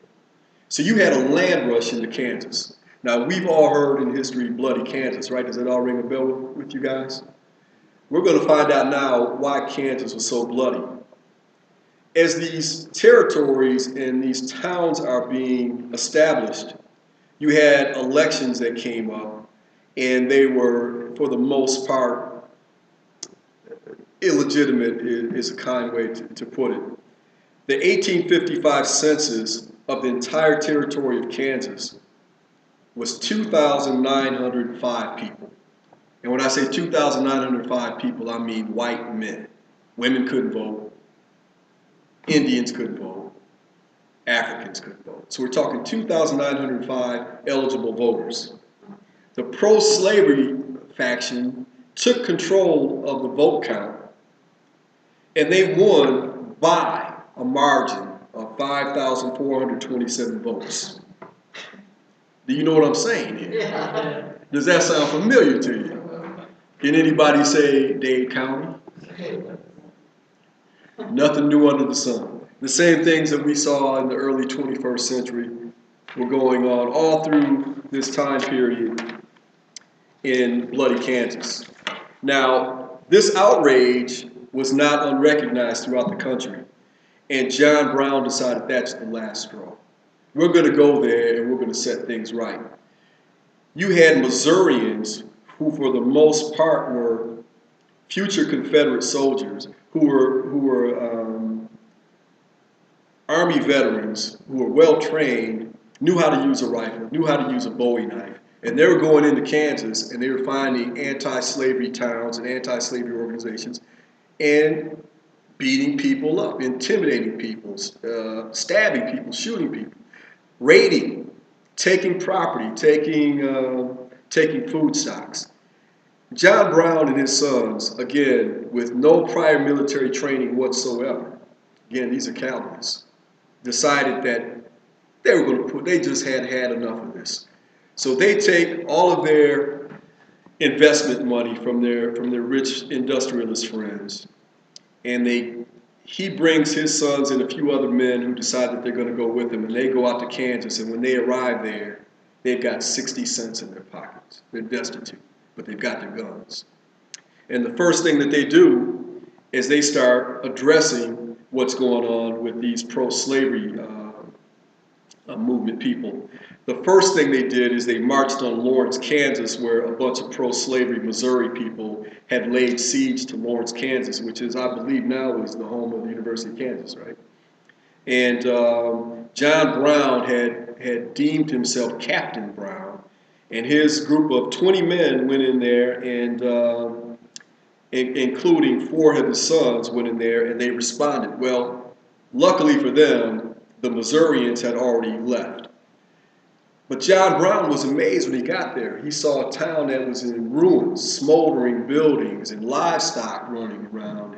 So you had a land rush into Kansas. Now, we've all heard in history bloody Kansas, right? Does that all ring a bell with you guys? We're going to find out now why Kansas was so bloody. as these territories and these towns are being established, you had elections that came up, and they were, for the most part, illegitimate is a kind way to put it. The 1855 census of the entire territory of Kansas was 2,905 people. And when I say 2,905 people, I mean white men. Women couldn't vote. Indians couldn't vote. Africans couldn't vote. So we're talking 2,905 eligible voters. The pro-slavery faction took control of the vote count, and they won by a margin of 5,427 votes. Do you know what I'm saying here? Yeah. Does that sound familiar to you? Can anybody say Dade County? Nothing new under the sun. The same things that we saw in the early 21st century were going on all through this time period in bloody Kansas. Now, this outrage was not unrecognized throughout the country, and John Brown decided that's the last straw. We're going to go there and we're going to set things right. You had Missourians who, for the most part, were future Confederate soldiers who were Army veterans who were well trained, knew how to use a rifle, knew how to use a Bowie knife, and they were going into Kansas and they were finding anti-slavery towns and anti-slavery organizations and beating people up, intimidating people, stabbing people, shooting people, raiding, taking property, taking food stocks. John Brown and his sons, again, with no prior military training whatsoever, again, these are Calvinists, decided that they just had enough of this. So they take all of their investment money from their rich industrialist friends, and he brings his sons and a few other men who decide that they're going to go with him, and they go out to Kansas, and when they arrive there, they've got 60 cents in their pockets. They're destitute, but they've got their guns. And the first thing that they do is they start addressing what's going on with these pro-slavery movement people. The first thing they did is they marched on Lawrence, Kansas, where a bunch of pro-slavery Missouri people had laid siege to Lawrence, Kansas, which is, I believe now, is the home of the University of Kansas, right? And John Brown had deemed himself Captain Brown, and his group of 20 men went in there, and including 4 of his sons went in there, and they responded. Well, luckily for them, the Missourians had already left. But John Brown was amazed when he got there. He saw a town that was in ruins, smoldering buildings, and livestock running around,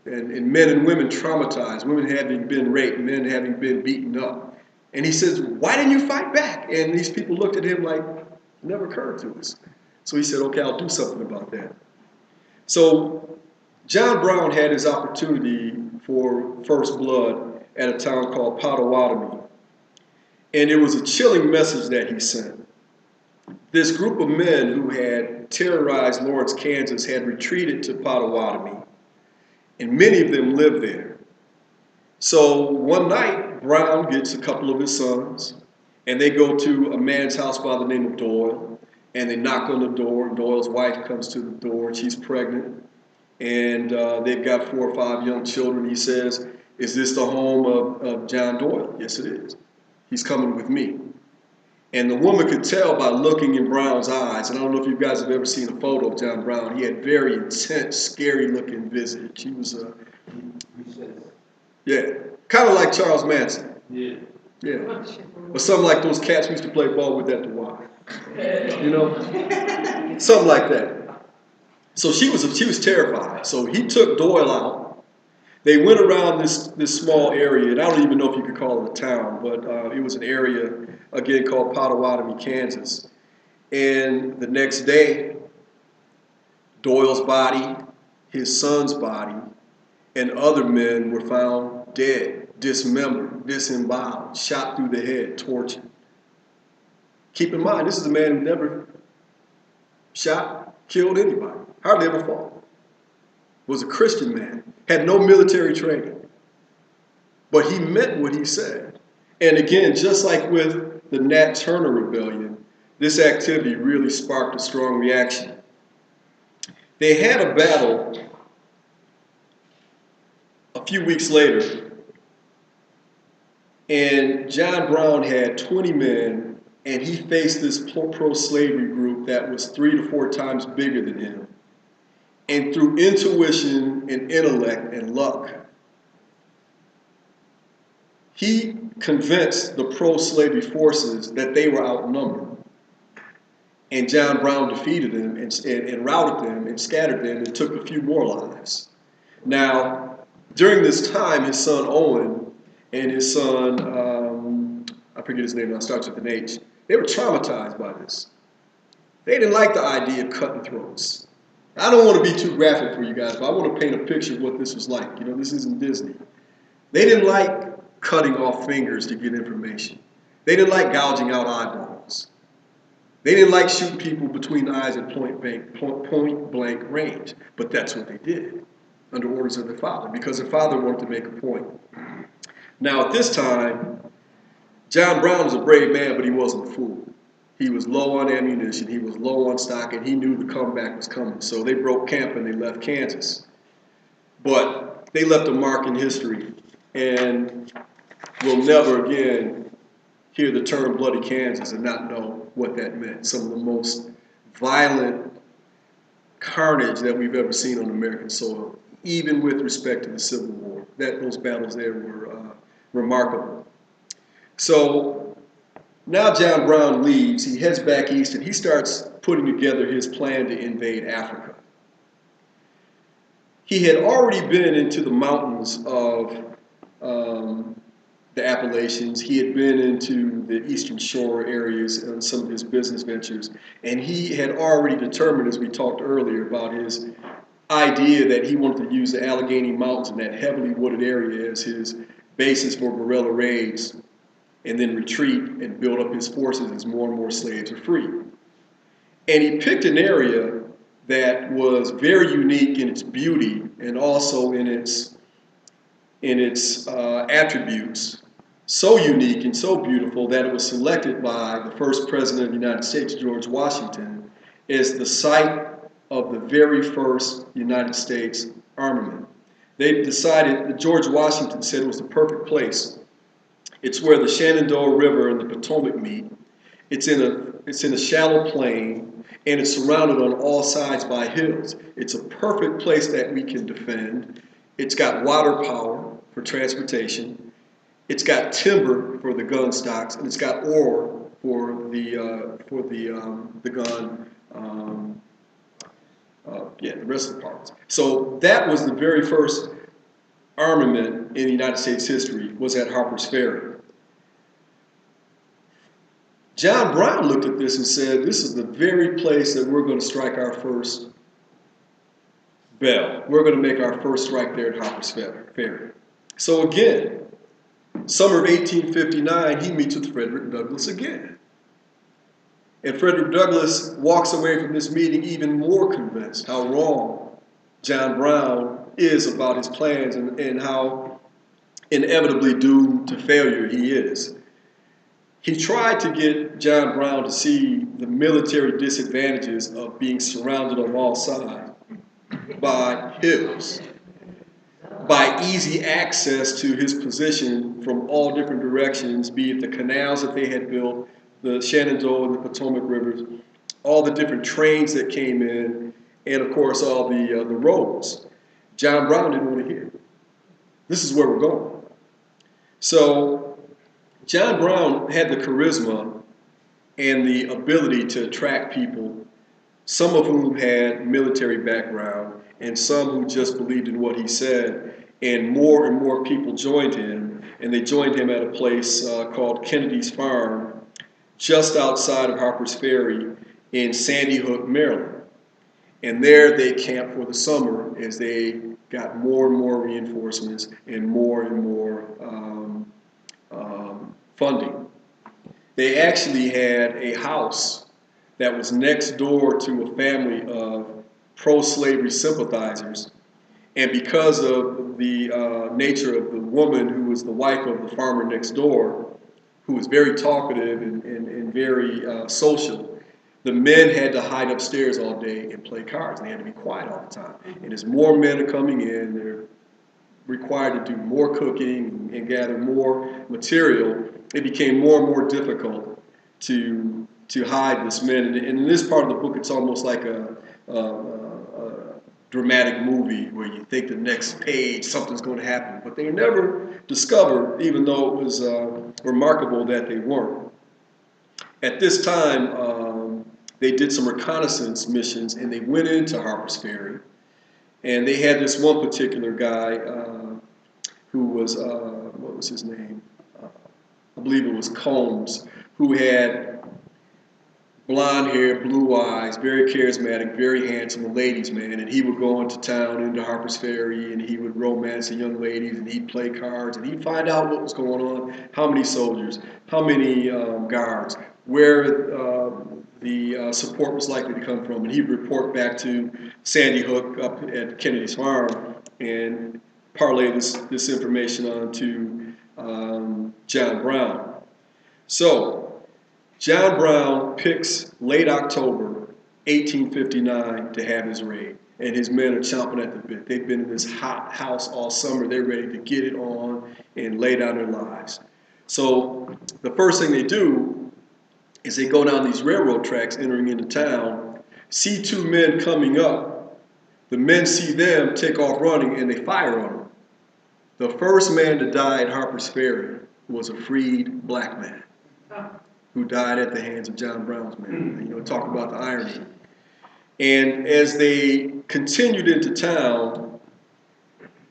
and men and women traumatized, women having been raped, men having been beaten up. And he says, "Why didn't you fight back?" And these people looked at him like, "It never occurred to us." So he said, "Okay, I'll do something about that." So John Brown had his opportunity for first blood at a town called Pottawatomie. And it was a chilling message that he sent. This group of men who had terrorized Lawrence, Kansas had retreated to Pottawatomie, and many of them lived there. So one night, Brown gets a couple of his sons, and they go to a man's house by the name of Doyle, and they knock on the door, and Doyle's wife comes to the door, and she's pregnant, and they've got 4 or 5 young children. He says, "Is this the home of John Doyle?" "Yes, it is. He's coming with me." And the woman could tell by looking in Brown's eyes, and I don't know if you guys have ever seen a photo of John Brown. He had very intense, scary-looking visage. He was yeah, kind of like Charles Manson. Yeah. Or something like those cats we used to play ball with at the Y. You know? Something like that. So she was terrified. So he took Doyle out. They went around this small area, and I don't even know if you could call it a town, but it was an area, again, called Pottawatomie, Kansas. And the next day, Doyle's body, his son's body, and other men were found dead, dismembered, disemboweled, shot through the head, tortured. Keep in mind, this is a man who never shot, killed anybody, hardly ever fought. Was a Christian man, had no military training. but he meant what he said. And again, just like with the Nat Turner Rebellion, this activity really sparked a strong reaction. They had a battle a few weeks later, and John Brown had 20 men, and he faced this pro-slavery group that was 3 to 4 times bigger than him. And through intuition and intellect and luck, he convinced the pro-slavery forces that they were outnumbered. And John Brown defeated them and routed them and scattered them and took a few more lives. Now, during this time, his son Owen and his son, I forget his name now, starts with an H, they were traumatized by this. They didn't like the idea of cutting throats. I don't want to be too graphic for you guys, but I want to paint a picture of what this was like. You know, this isn't Disney. They didn't like cutting off fingers to get information. They didn't like gouging out eyeballs. They didn't like shooting people between the eyes at point blank range. But that's what they did under orders of their father, because their father wanted to make a point. Now, at this time, John Brown was a brave man, but he wasn't a fool. He was low on ammunition, he was low on stock, and he knew the comeback was coming. So they broke camp and they left Kansas. But they left a mark in history, and we'll never again hear the term Bloody Kansas and not know what that meant. Some of the most violent carnage that we've ever seen on American soil, even with respect to the Civil War. Those battles there were remarkable. So now John Brown leaves, he heads back east, and he starts putting together his plan to invade Africa. He had already been into the mountains of the Appalachians. He had been into the Eastern Shore areas on some of his business ventures, and he had already determined, as we talked earlier, about his idea that he wanted to use the Allegheny Mountains and that heavily wooded area as his basis for guerrilla raids, and then retreat and build up his forces as more and more slaves are freed. And he picked an area that was very unique in its beauty and also in its attributes, so unique and so beautiful that it was selected by the first president of the United States, George Washington, as the site of the very first United States armament. They decided, that George Washington said it was the perfect place. It's where the Shenandoah River and the Potomac meet. It's in a shallow plain, and it's surrounded on all sides by hills. It's a perfect place that we can defend. It's got water power for transportation. It's got timber for the gun stocks, and it's got ore for the gun. The rest of the parts. So that was the very first armament in United States history, was at Harper's Ferry. John Brown looked at this and said, this is the very place that we're going to strike our first bell. We're going to make our first strike there at Harper's Ferry. So again, summer of 1859, he meets with Frederick Douglass again. And Frederick Douglass walks away from this meeting even more convinced how wrong John Brown is about his plans and how inevitably doomed to failure he is. He tried to get John Brown to see the military disadvantages of being surrounded on all sides by hills, by easy access to his position from all different directions, be it the canals that they had built, the Shenandoah and the Potomac rivers, all the different trains that came in, and of course all the roads. John Brown didn't want to hear it. This is where we're going. So John Brown had the charisma and the ability to attract people, some of whom had military background and some who just believed in what he said, and more people joined him, and they joined him at a place called Kennedy's Farm, just outside of Harper's Ferry in Sandy Hook, Maryland. And there they camped for the summer as they got more and more reinforcements and more funding. They actually had a house that was next door to a family of pro-slavery sympathizers. And because of the nature of the woman who was was the wife of the farmer next door, who was very talkative and very social. The men had to hide upstairs all day and play cards. They had to be quiet all the time. And as more men are coming in, they're required to do more cooking and gather more material. It became more and more difficult to hide this men. And in this part of the book, it's almost like a dramatic movie where you think the next page something's going to happen, but they never discovered, even though it was remarkable that they weren't. At this time, they did some reconnaissance missions, and they went into Harper's Ferry, and they had this one particular guy who was, what was his name? I believe it was Combs, who had blonde hair, blue eyes, very charismatic, very handsome, a ladies' man, and he would go into town, into Harper's Ferry, and he would romance the young ladies, and he'd play cards, and he'd find out what was going on, how many soldiers, how many guards, where the support was likely to come from, and he'd report back to Sandy Hook up at Kennedy's farm and parlay this information on to John Brown. So John Brown picks late October 1859 to have his raid, and his men are chomping at the bit. They've been in this hot house all summer. They're ready to get it on and lay down their lives. So the first thing they do is they go down these railroad tracks entering into town, see two men coming up. The men see them, take off running, and they fire on them. The first man to die at Harper's Ferry was a freed black man who died at the hands of John Brown's men. You know, talk about the irony. And as they continued into town,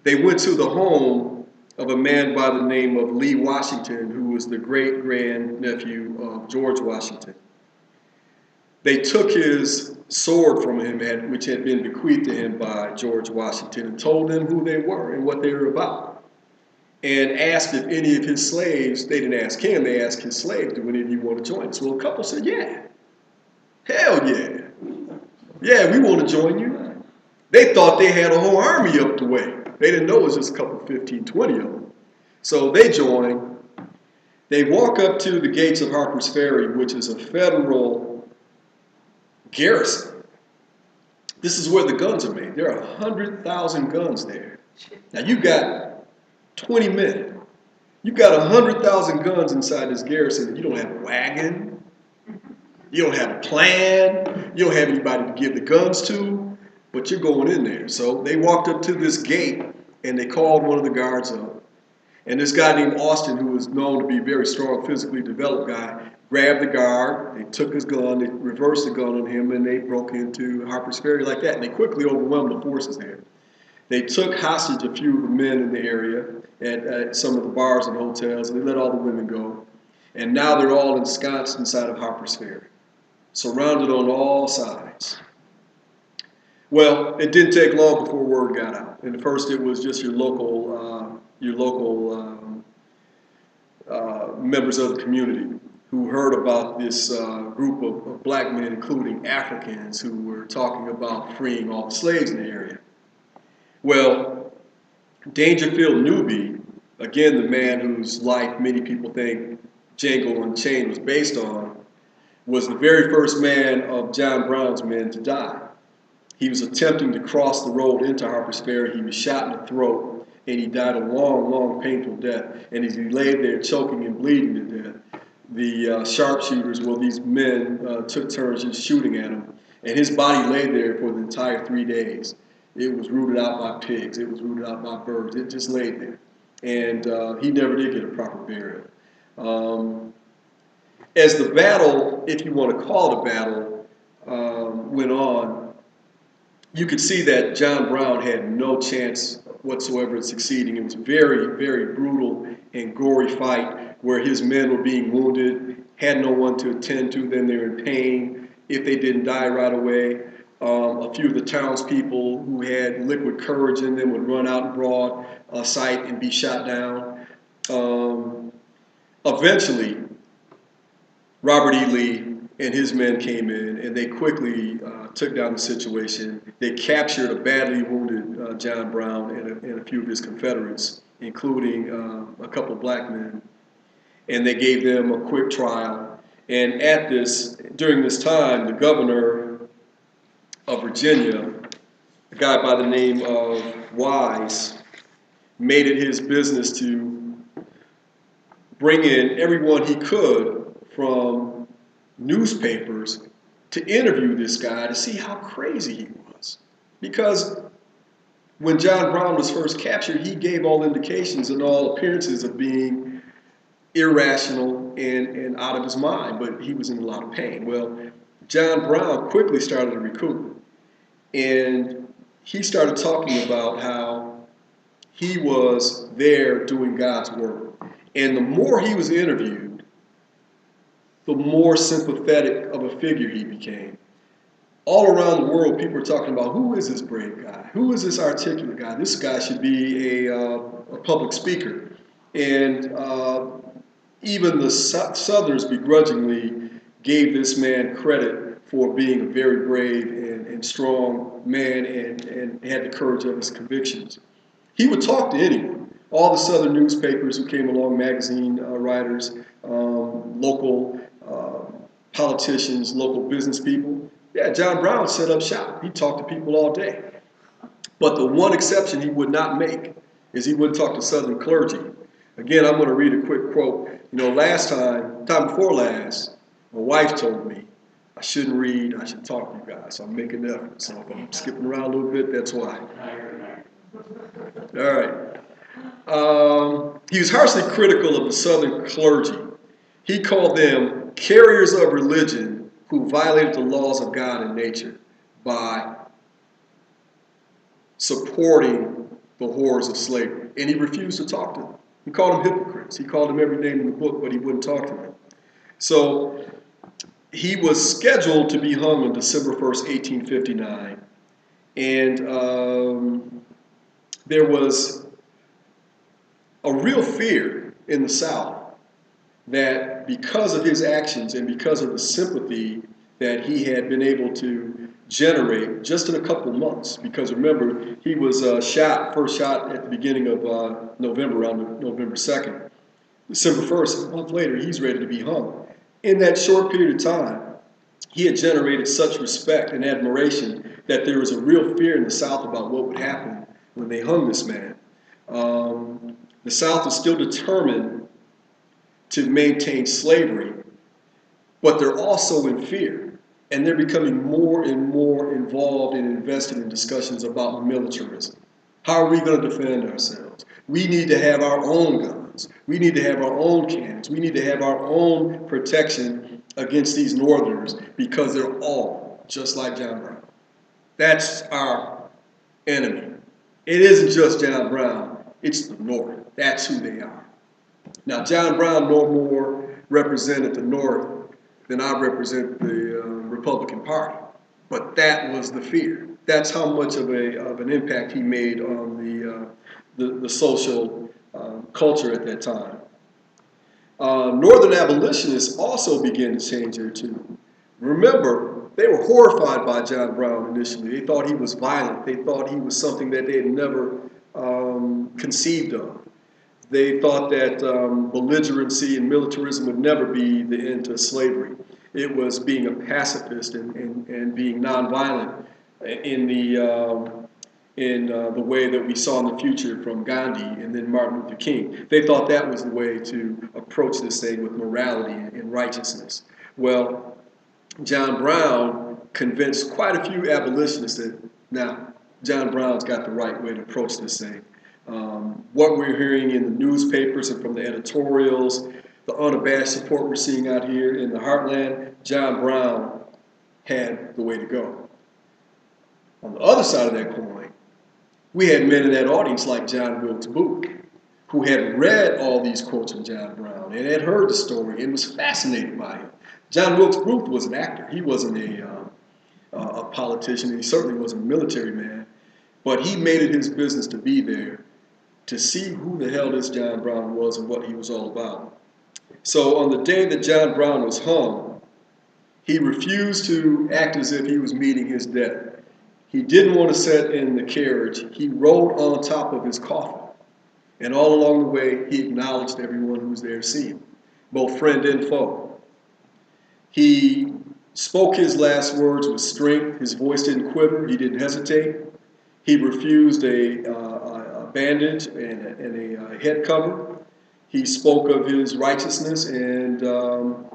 they went to the home of a man by the name of Lee Washington, who was the great-grand-nephew of George Washington. They took his sword from him, which had been bequeathed to him by George Washington, and told them who they were and what they were about. And asked if any of his slaves, they didn't ask him, they asked his slaves, do any of you want to join us? Well, a couple said, yeah. Hell yeah. Yeah, we want to join you. They thought they had a whole army up the way. They didn't know it was just a couple, 15, 20 of them. So they join. They walk up to the gates of Harper's Ferry, which is a federal garrison. This is where the guns are made. There are 100,000 guns there. Now you got 20 men. You got 100,000 guns inside this garrison. You don't have a wagon. You don't have a plan. You don't have anybody to give the guns to, but you're going in there. So they walked up to this gate and they called one of the guards up. And this guy named Austin, who was known to be a very strong, physically developed guy, grabbed the guard. They took his gun, they reversed the gun on him, and they broke into Harper's Ferry like that. And they quickly overwhelmed the forces there. They took hostage a few of the men in the area at some of the bars and hotels, and they let all the women go. And now they're all ensconced inside of Harper's Ferry, surrounded on all sides. Well, it didn't take long before word got out. And at first it was just your local members of the community who heard about this group of black men, including Africans, who were talking about freeing all the slaves in the area. Well, Dangerfield Newby, again, the man whose life many people think Django Unchained was based on, was the very first man of John Brown's men to die. He was attempting to cross the road into Harper's Ferry. He was shot in the throat, and he died a long, long, painful death. And as he lay there choking and bleeding to death, the sharpshooters, well, these men took turns just shooting at him. And his body lay there for the entire 3 days. It was rooted out by pigs. It was rooted out by birds. It just laid there. And he never did get a proper burial. As the battle, if you want to call it a battle, went on, you could see that John Brown had no chance whatsoever at succeeding. It was a very, very brutal and gory fight where his men were being wounded, had no one to attend to them. They were in pain if they didn't die right away. A few of the townspeople who had liquid courage in them would run out in broad sight and be shot down. Eventually, Robert E. Lee and his men came in, and they quickly took down the situation. They captured a badly wounded John Brown and a few of his Confederates, including a couple of black men, and they gave them a quick trial. And during this time, the governor of Virginia, a guy by the name of Wise, made it his business to bring in everyone he could from newspapers to interview this guy to see how crazy he was. Because when John Brown was first captured, he gave all indications and all appearances of being irrational and out of his mind, but he was in a lot of pain. Well, John Brown quickly started to recoup, and he started talking about how he was there doing God's work. And the more he was interviewed, the more sympathetic of a figure he became. All around the world, people are talking about, who is this brave guy? Who is this articulate guy? This guy should be a public speaker. And even the Southerners begrudgingly gave this man credit for being a very brave and strong man and had the courage of his convictions. He would talk to anyone. All the Southern newspapers who came along, magazine writers, local politicians, local business people. Yeah, John Brown set up shop. He talked to people all day. But the one exception he would not make is he wouldn't talk to Southern clergy. Again, I'm going to read a quick quote. You know, time before last, my wife told me I shouldn't read, I should talk to you guys. So I'm making an effort. So if I'm skipping around a little bit, that's why. All right. He was harshly critical of the Southern clergy. He called them carriers of religion who violated the laws of God and nature by supporting the horrors of slavery. And he refused to talk to them. He called them hypocrites. He called them every name in the book, but he wouldn't talk to them. So he was scheduled to be hung on December 1st, 1859. And there was a real fear in the South that because of his actions and because of the sympathy that he had been able to generate just in a couple of months, because remember, he was first shot at the beginning of November, around November 2nd. December 1st, a month later, he's ready to be hung. In that short period of time, he had generated such respect and admiration that there was a real fear in the South about what would happen when they hung this man. The South is still determined to maintain slavery, but they're also in fear, and they're becoming more and more involved and invested in discussions about militarism. How are we going to defend ourselves? We need to have our own guns. We need to have our own cannons. We need to have our own protection against these Northerners because they're all just like John Brown. That's our enemy. It isn't just John Brown, it's the North. That's who they are. Now, John Brown no more represented the North than I represent the Republican Party. But that was the fear. That's how much of an impact he made on the social culture at that time. Northern abolitionists also began to change their tune. Remember, they were horrified by John Brown initially. They thought he was violent. They thought he was something that they had never conceived of. They thought that belligerency and militarism would never be the end to slavery. It was being a pacifist and being nonviolent in the way that we saw in the future from Gandhi and then Martin Luther King. They thought that was the way to approach this thing with morality and righteousness. Well, John Brown convinced quite a few abolitionists that now John Brown's got the right way to approach this thing. What we're hearing in the newspapers and from the editorials, the unabashed support we're seeing out here in the heartland, John Brown had the way to go. On the other side of that coin, we had men in that audience like John Wilkes Booth, who had read all these quotes from John Brown and had heard the story and was fascinated by him. John Wilkes Booth was an actor. He wasn't a politician, and he certainly wasn't a military man, but he made it his business to be there to see who the hell this John Brown was and what he was all about. So on the day that John Brown was hung, He refused to act as if he was meeting his death. He didn't want to sit in the carriage. He rode on top of his coffin. And all along the way, he acknowledged everyone who was there to see him, both friend and foe. He spoke his last words with strength. His voice didn't quiver. He didn't hesitate. He refused a bandage and a head cover. He spoke of his righteousness and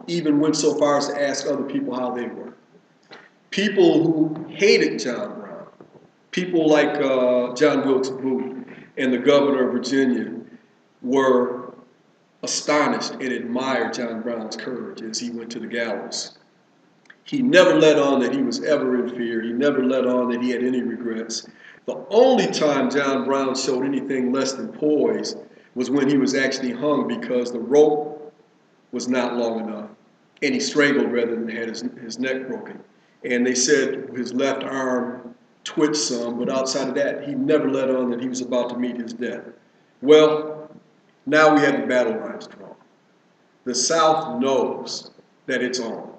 even went so far as to ask other people how they were. People who hated John Brown, people like John Wilkes Booth and the governor of Virginia, were astonished and admired John Brown's courage as he went to the gallows. He never let on that he was ever in fear. He never let on that he had any regrets. The only time John Brown showed anything less than poise was when he was actually hung because the rope was not long enough and he strangled rather than had his neck broken. And they said his left arm twitched some, but outside of that, he never let on that he was about to meet his death. Well, now we have the battle lines drawn. The South knows that it's on.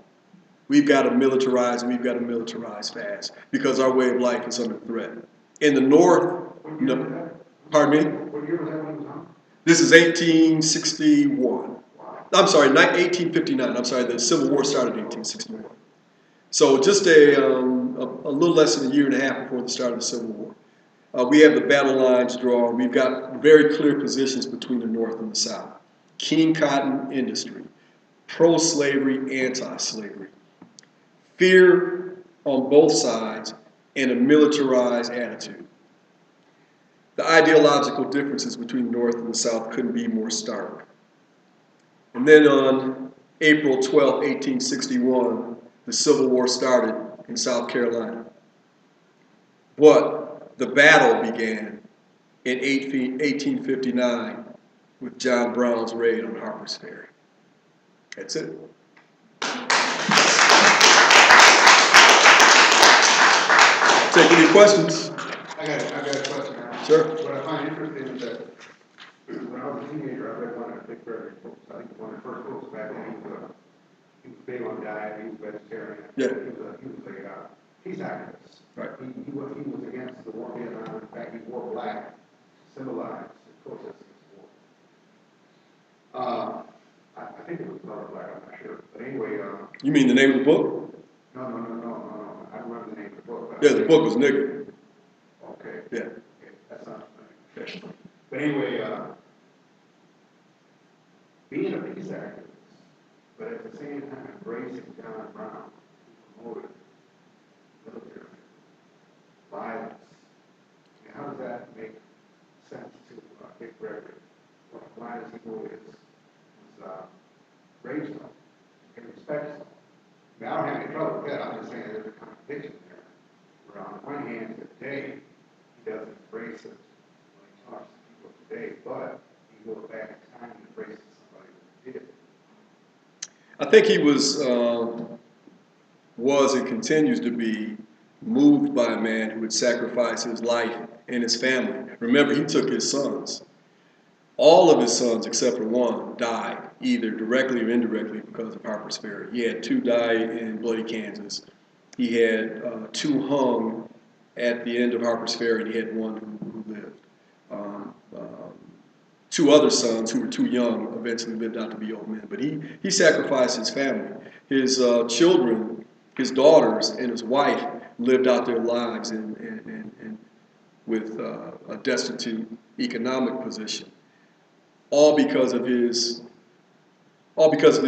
We've got to militarize, and we've got to militarize fast because our way of life is under threat. In the North, no, pardon me? What year was that when it was on? This is 1861. I'm sorry, 1859. I'm sorry, the Civil War started in 1861. So just a little less than a year and a half before the start of the Civil War. We have the battle lines drawn. We've got very clear positions between the North and the South. King cotton industry, pro-slavery, anti-slavery, fear on both sides, and a militarized attitude. The ideological differences between the North and the South couldn't be more stark. And then on April 12, 1861, the Civil War started in South Carolina. But the battle began in 1859 with John Brown's raid on Harper's Ferry. That's it. Take any questions? I got a question now. Sure. What I find interesting is that when I was a teenager, I read one of Dick Gregory's books. I think one of the first books back then. He was big on diet. He was vegetarian. Yeah. He was a peace activist. Right. He was against the war in Vietnam. In fact, he wore black to symbolize his protest against the war. I think it was color black. I'm not sure. But anyway. You mean the name of the book? No. I don't remember the name of the book. Yeah, the book was Nigger. Okay. Yeah. Okay. That sounds familiar. Yeah. But anyway, being a peace activist, but at the same time embracing John Brown, who promoted military violence, I mean, how does that make sense to Dick Gregory? Why does he go his gravestone and respects him? I mean, I don't have any trouble with that. I'm just saying there's a contradiction there. Where on one hand, today, he doesn't embrace it when he talks to people today, but he goes back in time and embraces somebody who did. I think he was and continues to be moved by a man who would sacrifice his life and his family. Remember, he took his sons. All of his sons, except for one, died, either directly or indirectly because of Harper's Ferry. He had 2 die in bloody Kansas. He had 2 hung at the end of Harper's Ferry, and he had 1 who lived. 2 other sons who were too young eventually lived out to be old men. But he sacrificed his family. His children, his daughters, and his wife lived out their lives with a destitute economic position. All because of his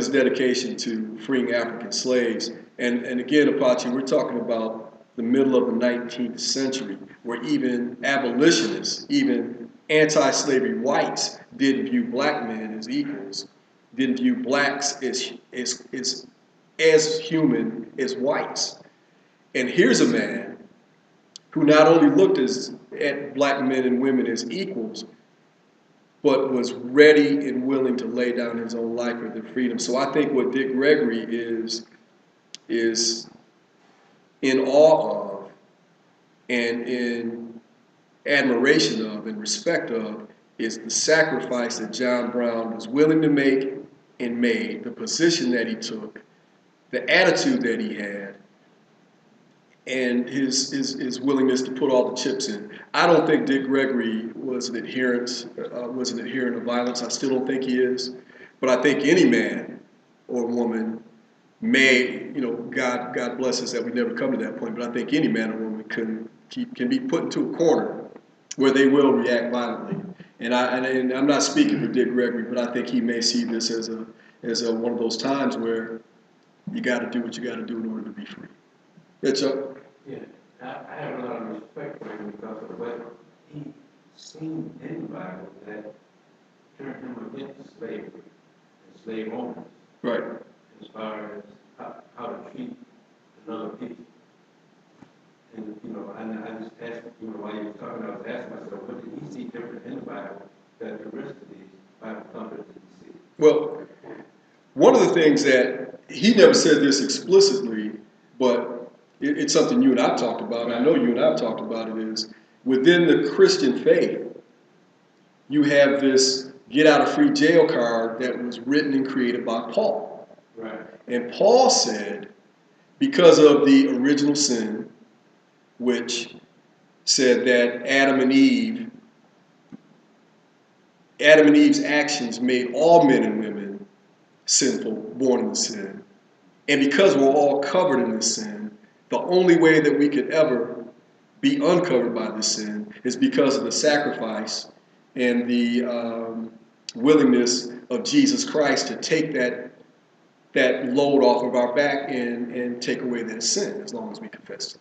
dedication to freeing African slaves. And again, Apache, we're talking about the middle of the 19th century, where even abolitionists, even anti-slavery whites didn't view black men as equals, didn't view blacks as human as whites. And here's a man who not only looked at black men and women as equals, but was ready and willing to lay down his own life for their freedom. So I think what Dick Gregory is in awe of and in admiration of and respect of is the sacrifice that John Brown was willing to make and made, the position that he took, the attitude that he had, and his willingness to put all the chips in. I don't think Dick Gregory was an adherent of violence. I still don't think he is. But I think any man or woman may, God bless us that we never come to that point, but I think any man or woman can be put into a corner where they will react violently. And I'm not speaking for Dick Gregory, but I think he may see this as one of those times where you got to do what you got to do in order to be free. It's up. Yeah, I have a lot of respect for him because of what he seen in the Bible that turned him against slavery and slave owners. Right. As far as how to treat another people. And, and I just asked, while you were talking, I was asking myself, what did he see different in the Bible that the rest of these Bible thumpers didn't see? Well, one of the things that he never said this explicitly, but it's something you and I've talked about, and I know you and I've talked about it, is within the Christian faith, you have this get out of free jail card that was written and created by Paul. Right. And Paul said, because of the original sin, which said that Adam and Eve's actions made all men and women sinful, born in sin. And because we're all covered in this sin, the only way that we could ever be uncovered by this sin is because of the sacrifice and the willingness of Jesus Christ to take that load off of our back and take away that sin, as long as we confess,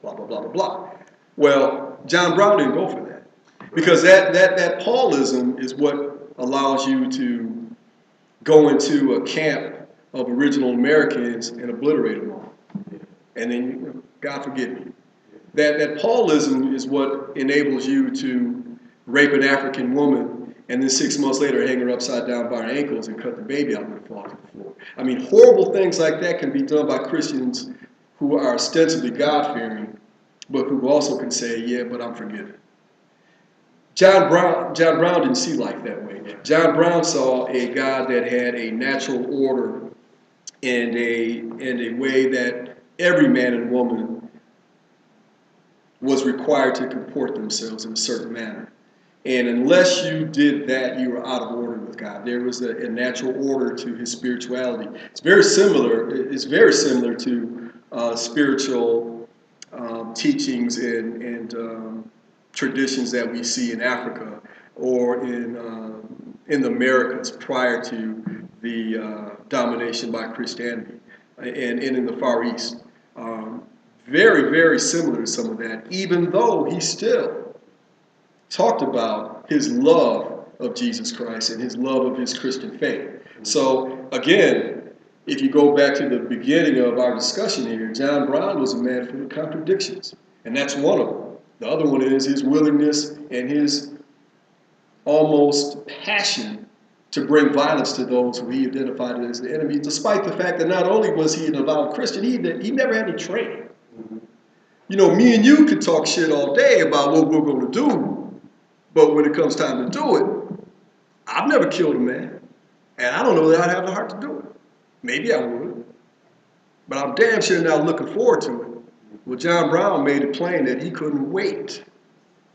blah, blah, blah, blah, blah. Well, John Brown didn't go for that, because that Paulism is what allows you to go into a camp of original Americans and obliterate them all. And then, God forgive me. That Paulism is what enables you to rape an African woman and then 6 months later hang her upside down by her ankles and cut the baby out when it falls to the floor. I mean, horrible things like that can be done by Christians who are ostensibly God-fearing, but who also can say, yeah, but I'm forgiven. John Brown didn't see life that way. John Brown saw a God that had a natural order and a way that every man and woman was required to comport themselves in a certain manner. And unless you did that, you were out of order with God. There was a natural order to his spirituality. It's very similar to spiritual teachings and traditions that we see in Africa or in the Americas prior to the domination by Christianity and in the Far East. Very, very similar to some of that, even though he still talked about his love of Jesus Christ and his love of his Christian faith. So again, if you go back to the beginning of our discussion here, John Brown was a man full of contradictions, and that's one of them. The other one is his willingness and his almost passion to bring violence to those who he identified as the enemy, despite the fact that not only was he an avowed Christian, he never had any training. Me and you could talk shit all day about what we're going to do, but when it comes time to do it, I've never killed a man, and I don't know that I'd have the heart to do it. Maybe I would, but I'm damn sure not looking forward to it. Well, John Brown made it plain that he couldn't wait.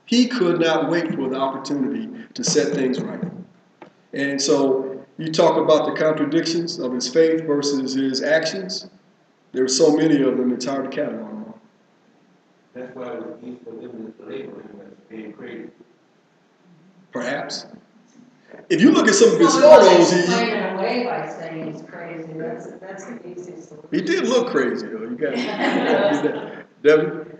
He could not wait for the opportunity to set things right. And so you talk about the contradictions of his faith versus his actions. There are so many of them, it's hard to catalog them all. That's why it was easy for them to label him as being crazy. Perhaps. If you look at some of his photos, explain it away by saying he's crazy. That's the easiest solution. He did look crazy, though. You got to do that. Debbie?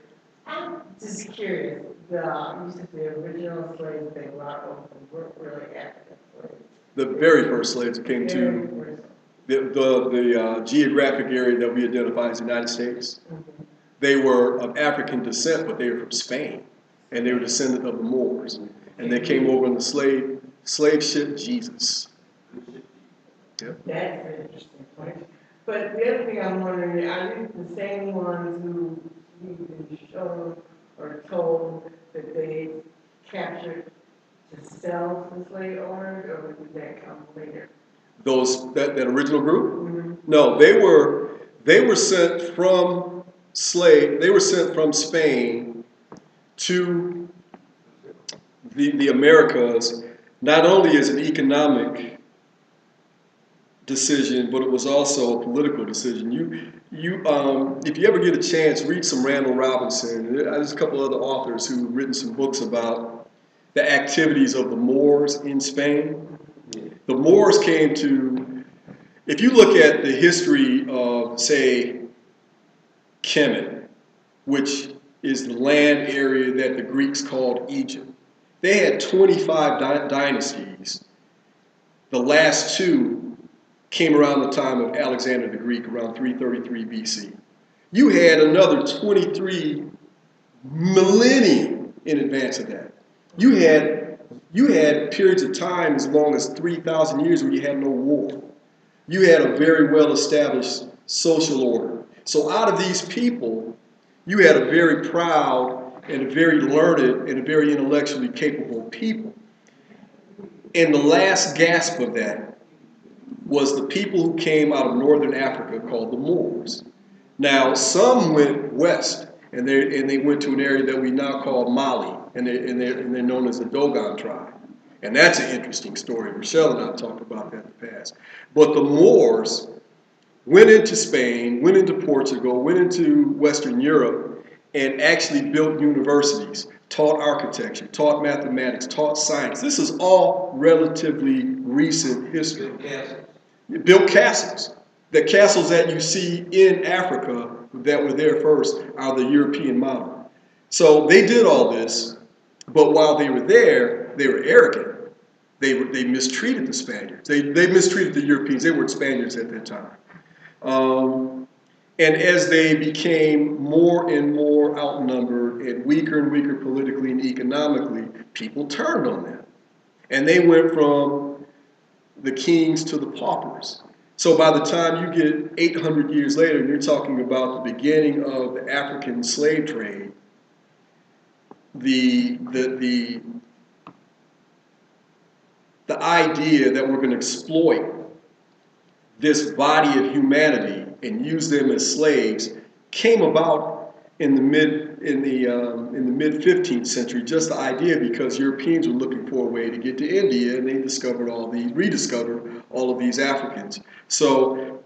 I'm just curious. You said the original slaves, they weren't really African slaves. The very first slaves that came to the geographic area that we identify as the United States. Mm-hmm. They were of African descent, but they were from Spain, and they were descendant of the Moors. And they came over in the slave ship Jesus. Yep. That's an interesting point. But the other thing I'm wondering, are these the same ones who we've been shown or told that they captured to sell to slave owners, or did that come later? That original group? Mm-hmm. No, they were They were sent from they were sent from Spain to the Americas, not only as an economic decision, but it was also a political decision. If you ever get a chance, read some Randall Robinson. There's a couple other authors who've written some books about the activities of the Moors in Spain. The Moors came to, if you look at the history of, say, Kemet, which is the land area that the Greeks called Egypt, they had 25 dynasties. The last two came around the time of Alexander the Greek, around 333 BC. You had another 23 millennia in advance of that. You had periods of time as long as 3,000 years where you had no war. You had a very well-established social order. So out of these people, you had a very proud and a very learned and a very intellectually capable people. And the last gasp of that was the people who came out of northern Africa called the Moors. Now, some went west, and they went to an area that we now call Mali, and they're known as the Dogon tribe. And that's an interesting story. Rochelle and I talked about that in the past. But the Moors went into Spain, went into Portugal, went into Western Europe, and actually built universities, taught architecture, taught mathematics, taught science. This is all relatively recent history. Built castles. The castles that you see in Africa that were there first are the European model. So they did all this, but while they were there, they were arrogant. They mistreated the Spaniards. They mistreated the Europeans. They weren't Spaniards at that time. And as they became more and more outnumbered and weaker politically and economically, people turned on them. And they went from the kings to the paupers. So by the time you get 800 years later, and you're talking about the beginning of the African slave trade, the idea that we're going to exploit this body of humanity and use them as slaves came about in the mid 15th century. Just the idea, because Europeans were looking for a way to get to India, and they rediscovered all of these Africans. So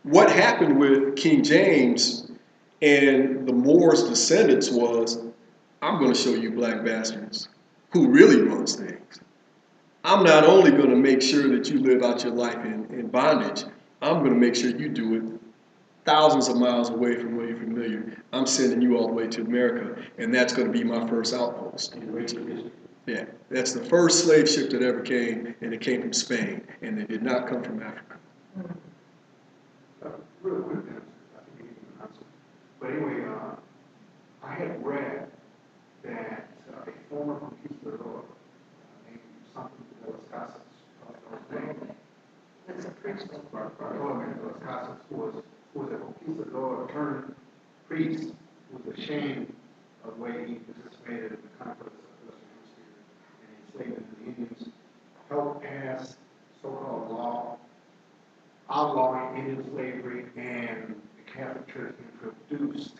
what happened with King James and the Moors' descendants was, I'm going to show you black bastards who really runs things. I'm not only going to make sure that you live out your life in bondage, I'm going to make sure you do it thousands of miles away from where you're familiar. I'm sending you all the way to America, and that's going to be my first outpost. Yeah, that's the first slave ship that ever came, and it came from Spain, and it did not come from Africa. Real quick, I think you can answer. But anyway, I had read that a former conquistador named something de las Casas, That's a priest. Bartolome de las Casas, who was a conquistador turned priest, who was ashamed of the way he participated in the conflicts of the Western Hemisphere and enslaving the Indians, helped pass so-called law outlawing Indian slavery, and the Catholic Church introduced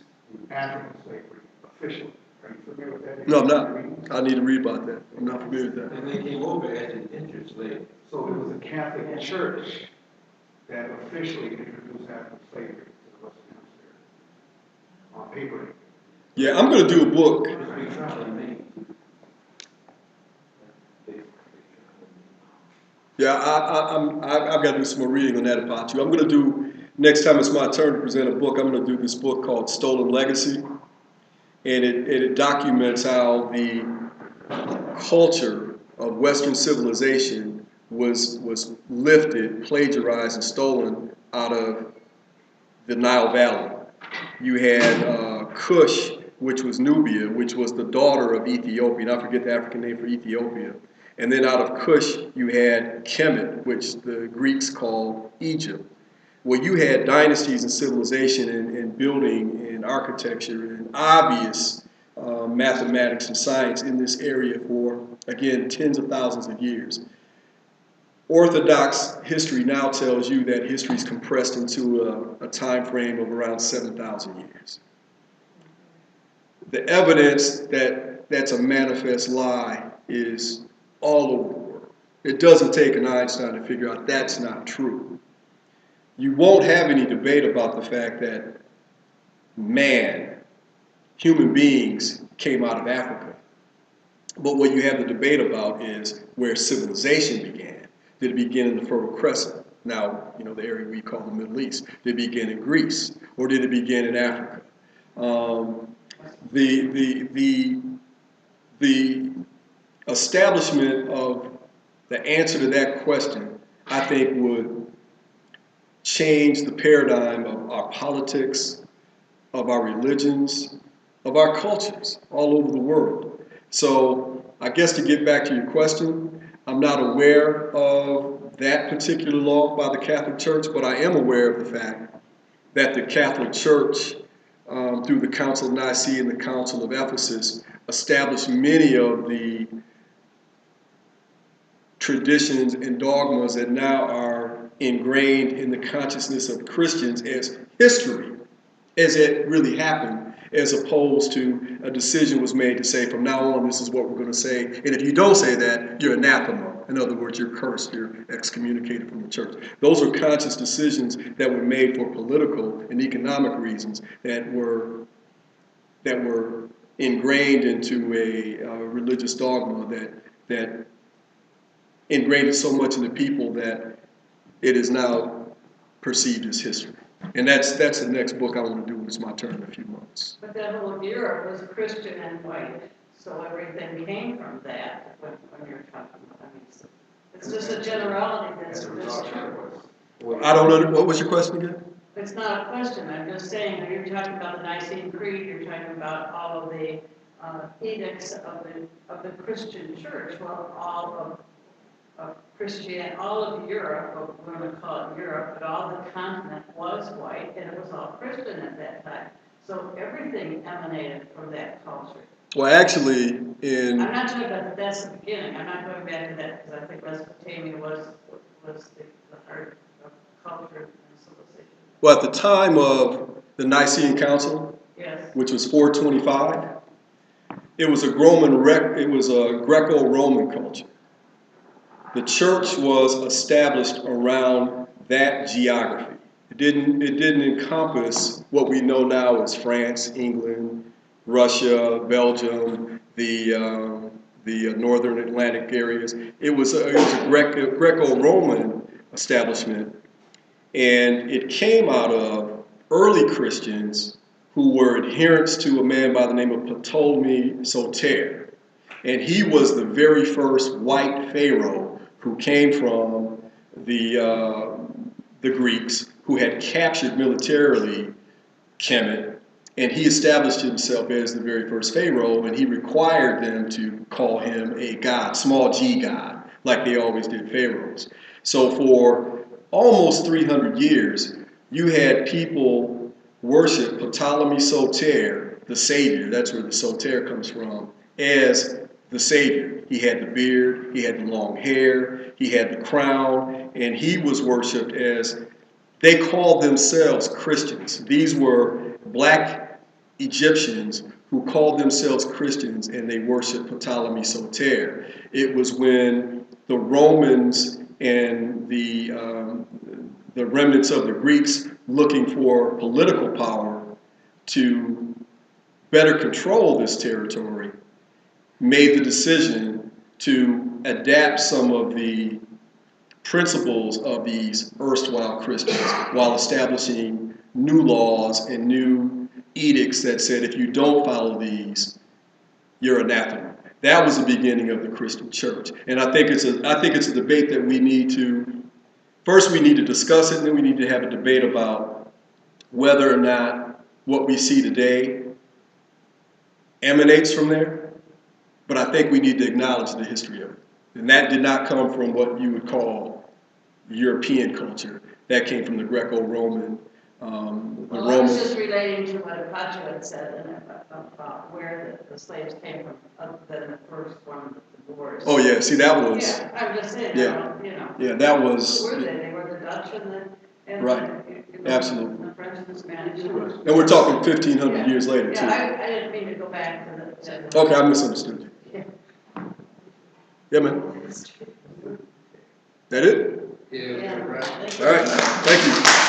African slavery officially. Are you familiar with that? No, I'm not. I need to read about that. I'm not familiar with that. And they came over as an interest slave. So it was the Catholic Church that officially introduced African slavery to the Western Hemisphere on paper. Yeah, I'm going to do a book. Yeah, I've got to do some more reading on that about you. I'm going to do, next time it's my turn to present a book, I'm going to do this book called Stolen Legacy. And it documents how the culture of Western civilization was lifted, plagiarized, and stolen out of the Nile Valley. You had Cush, which was Nubia, which was the daughter of Ethiopia, and I forget the African name for Ethiopia. And then out of Cush, you had Kemet, which the Greeks called Egypt. Well, you had dynasties and civilization and building and architecture and obvious mathematics and science in this area for, again, tens of thousands of years. Orthodox history now tells you that history is compressed into a time frame of around 7,000 years. The evidence that that's a manifest lie is all over the world. It doesn't take an Einstein to figure out that's not true. You won't have any debate about the fact that man, human beings, came out of Africa. But what you have the debate about is where civilization began. Did it begin in the Fertile Crescent? Now, you know, the area we call the Middle East. Did it begin in Greece? Or did it begin in Africa? The establishment of the answer to that question, I think, would change the paradigm of our politics, of our religions, of our cultures all over the world. So I guess to get back to your question, I'm not aware of that particular law by the Catholic Church, but I am aware of the fact that the Catholic Church, through the Council of Nicaea and the Council of Ephesus, established many of the traditions and dogmas that now are ingrained in the consciousness of Christians as history, as it really happened, as opposed to a decision was made to say, from now on, this is what we're going to say. And if you don't say that, you're anathema. In other words, you're cursed, you're excommunicated from the church. Those are conscious decisions that were made for political and economic reasons that were ingrained into a religious dogma that ingrained it so much in the people that it is now perceived as history. And that's the next book I want to do when it's my turn in a few months. But that whole Europe was Christian and white, so everything came from that when you're talking about it. It's just a generality that's true. I don't know. What was your question again? It's not a question, I'm just saying, when you're talking about the Nicene Creed, you're talking about all of the edicts of the Christian church, well, all of Christianity, all of Europe, we're going to call it Europe, but all the continent was white, and it was all Christian at that time. So everything emanated from that culture. Well, actually, I'm not talking about that's the beginning. I'm not going back to that because I think Mesopotamia was the heart of culture and civilization. well, at the time of the Nicene Council, Yes. which was 425, it was a Greco-Roman culture. The church was established around that geography. It didn't encompass what we know now as France, England, Russia, Belgium, the northern Atlantic areas. It was a Greco-Roman establishment, and it came out of early Christians who were adherents to a man by the name of Ptolemy Soter. And he was the very first white pharaoh who came from the Greeks, who had captured militarily Kemet, and he established himself as the very first pharaoh, and he required them to call him a god, small g god, like they always did pharaohs. So for almost 300 years, you had people worship Ptolemy Soter, the savior, that's where the Soter comes from, as the savior. He had the beard, he had the long hair, he had the crown, and he was worshipped as, they called themselves Christians. These were black Egyptians who called themselves Christians, and they worshiped Ptolemy Soter. It was when the Romans and the remnants of the Greeks, looking for political power to better control this territory, made the decision to adapt some of the principles of these erstwhile Christians while establishing new laws and new edicts that said if you don't follow these, you're anathema. That was the beginning of the Christian church. And I think it's a debate that we need to, first we need to discuss it, and then we need to have a debate about whether or not what we see today emanates from there. But I think we need to acknowledge the history of it. And that did not come from what you would call European culture. That came from the Greco-Roman. Well, I was just relating to what Apache had said about where the slaves came from, other than the first one, the wars. Oh, yeah, see, that was, Yeah, I'm just saying, yeah. you know. yeah, that Who was, were they? They were the Dutch and Right. the, you know, Absolutely. the French and the Spanish. and we're talking 1,500 Yeah. years later, Yeah, too. I didn't mean to go back to the. Okay, I misunderstood you. Yeah. Yeah, man. That it? Yeah, Yeah. right. Thank All right, thank you.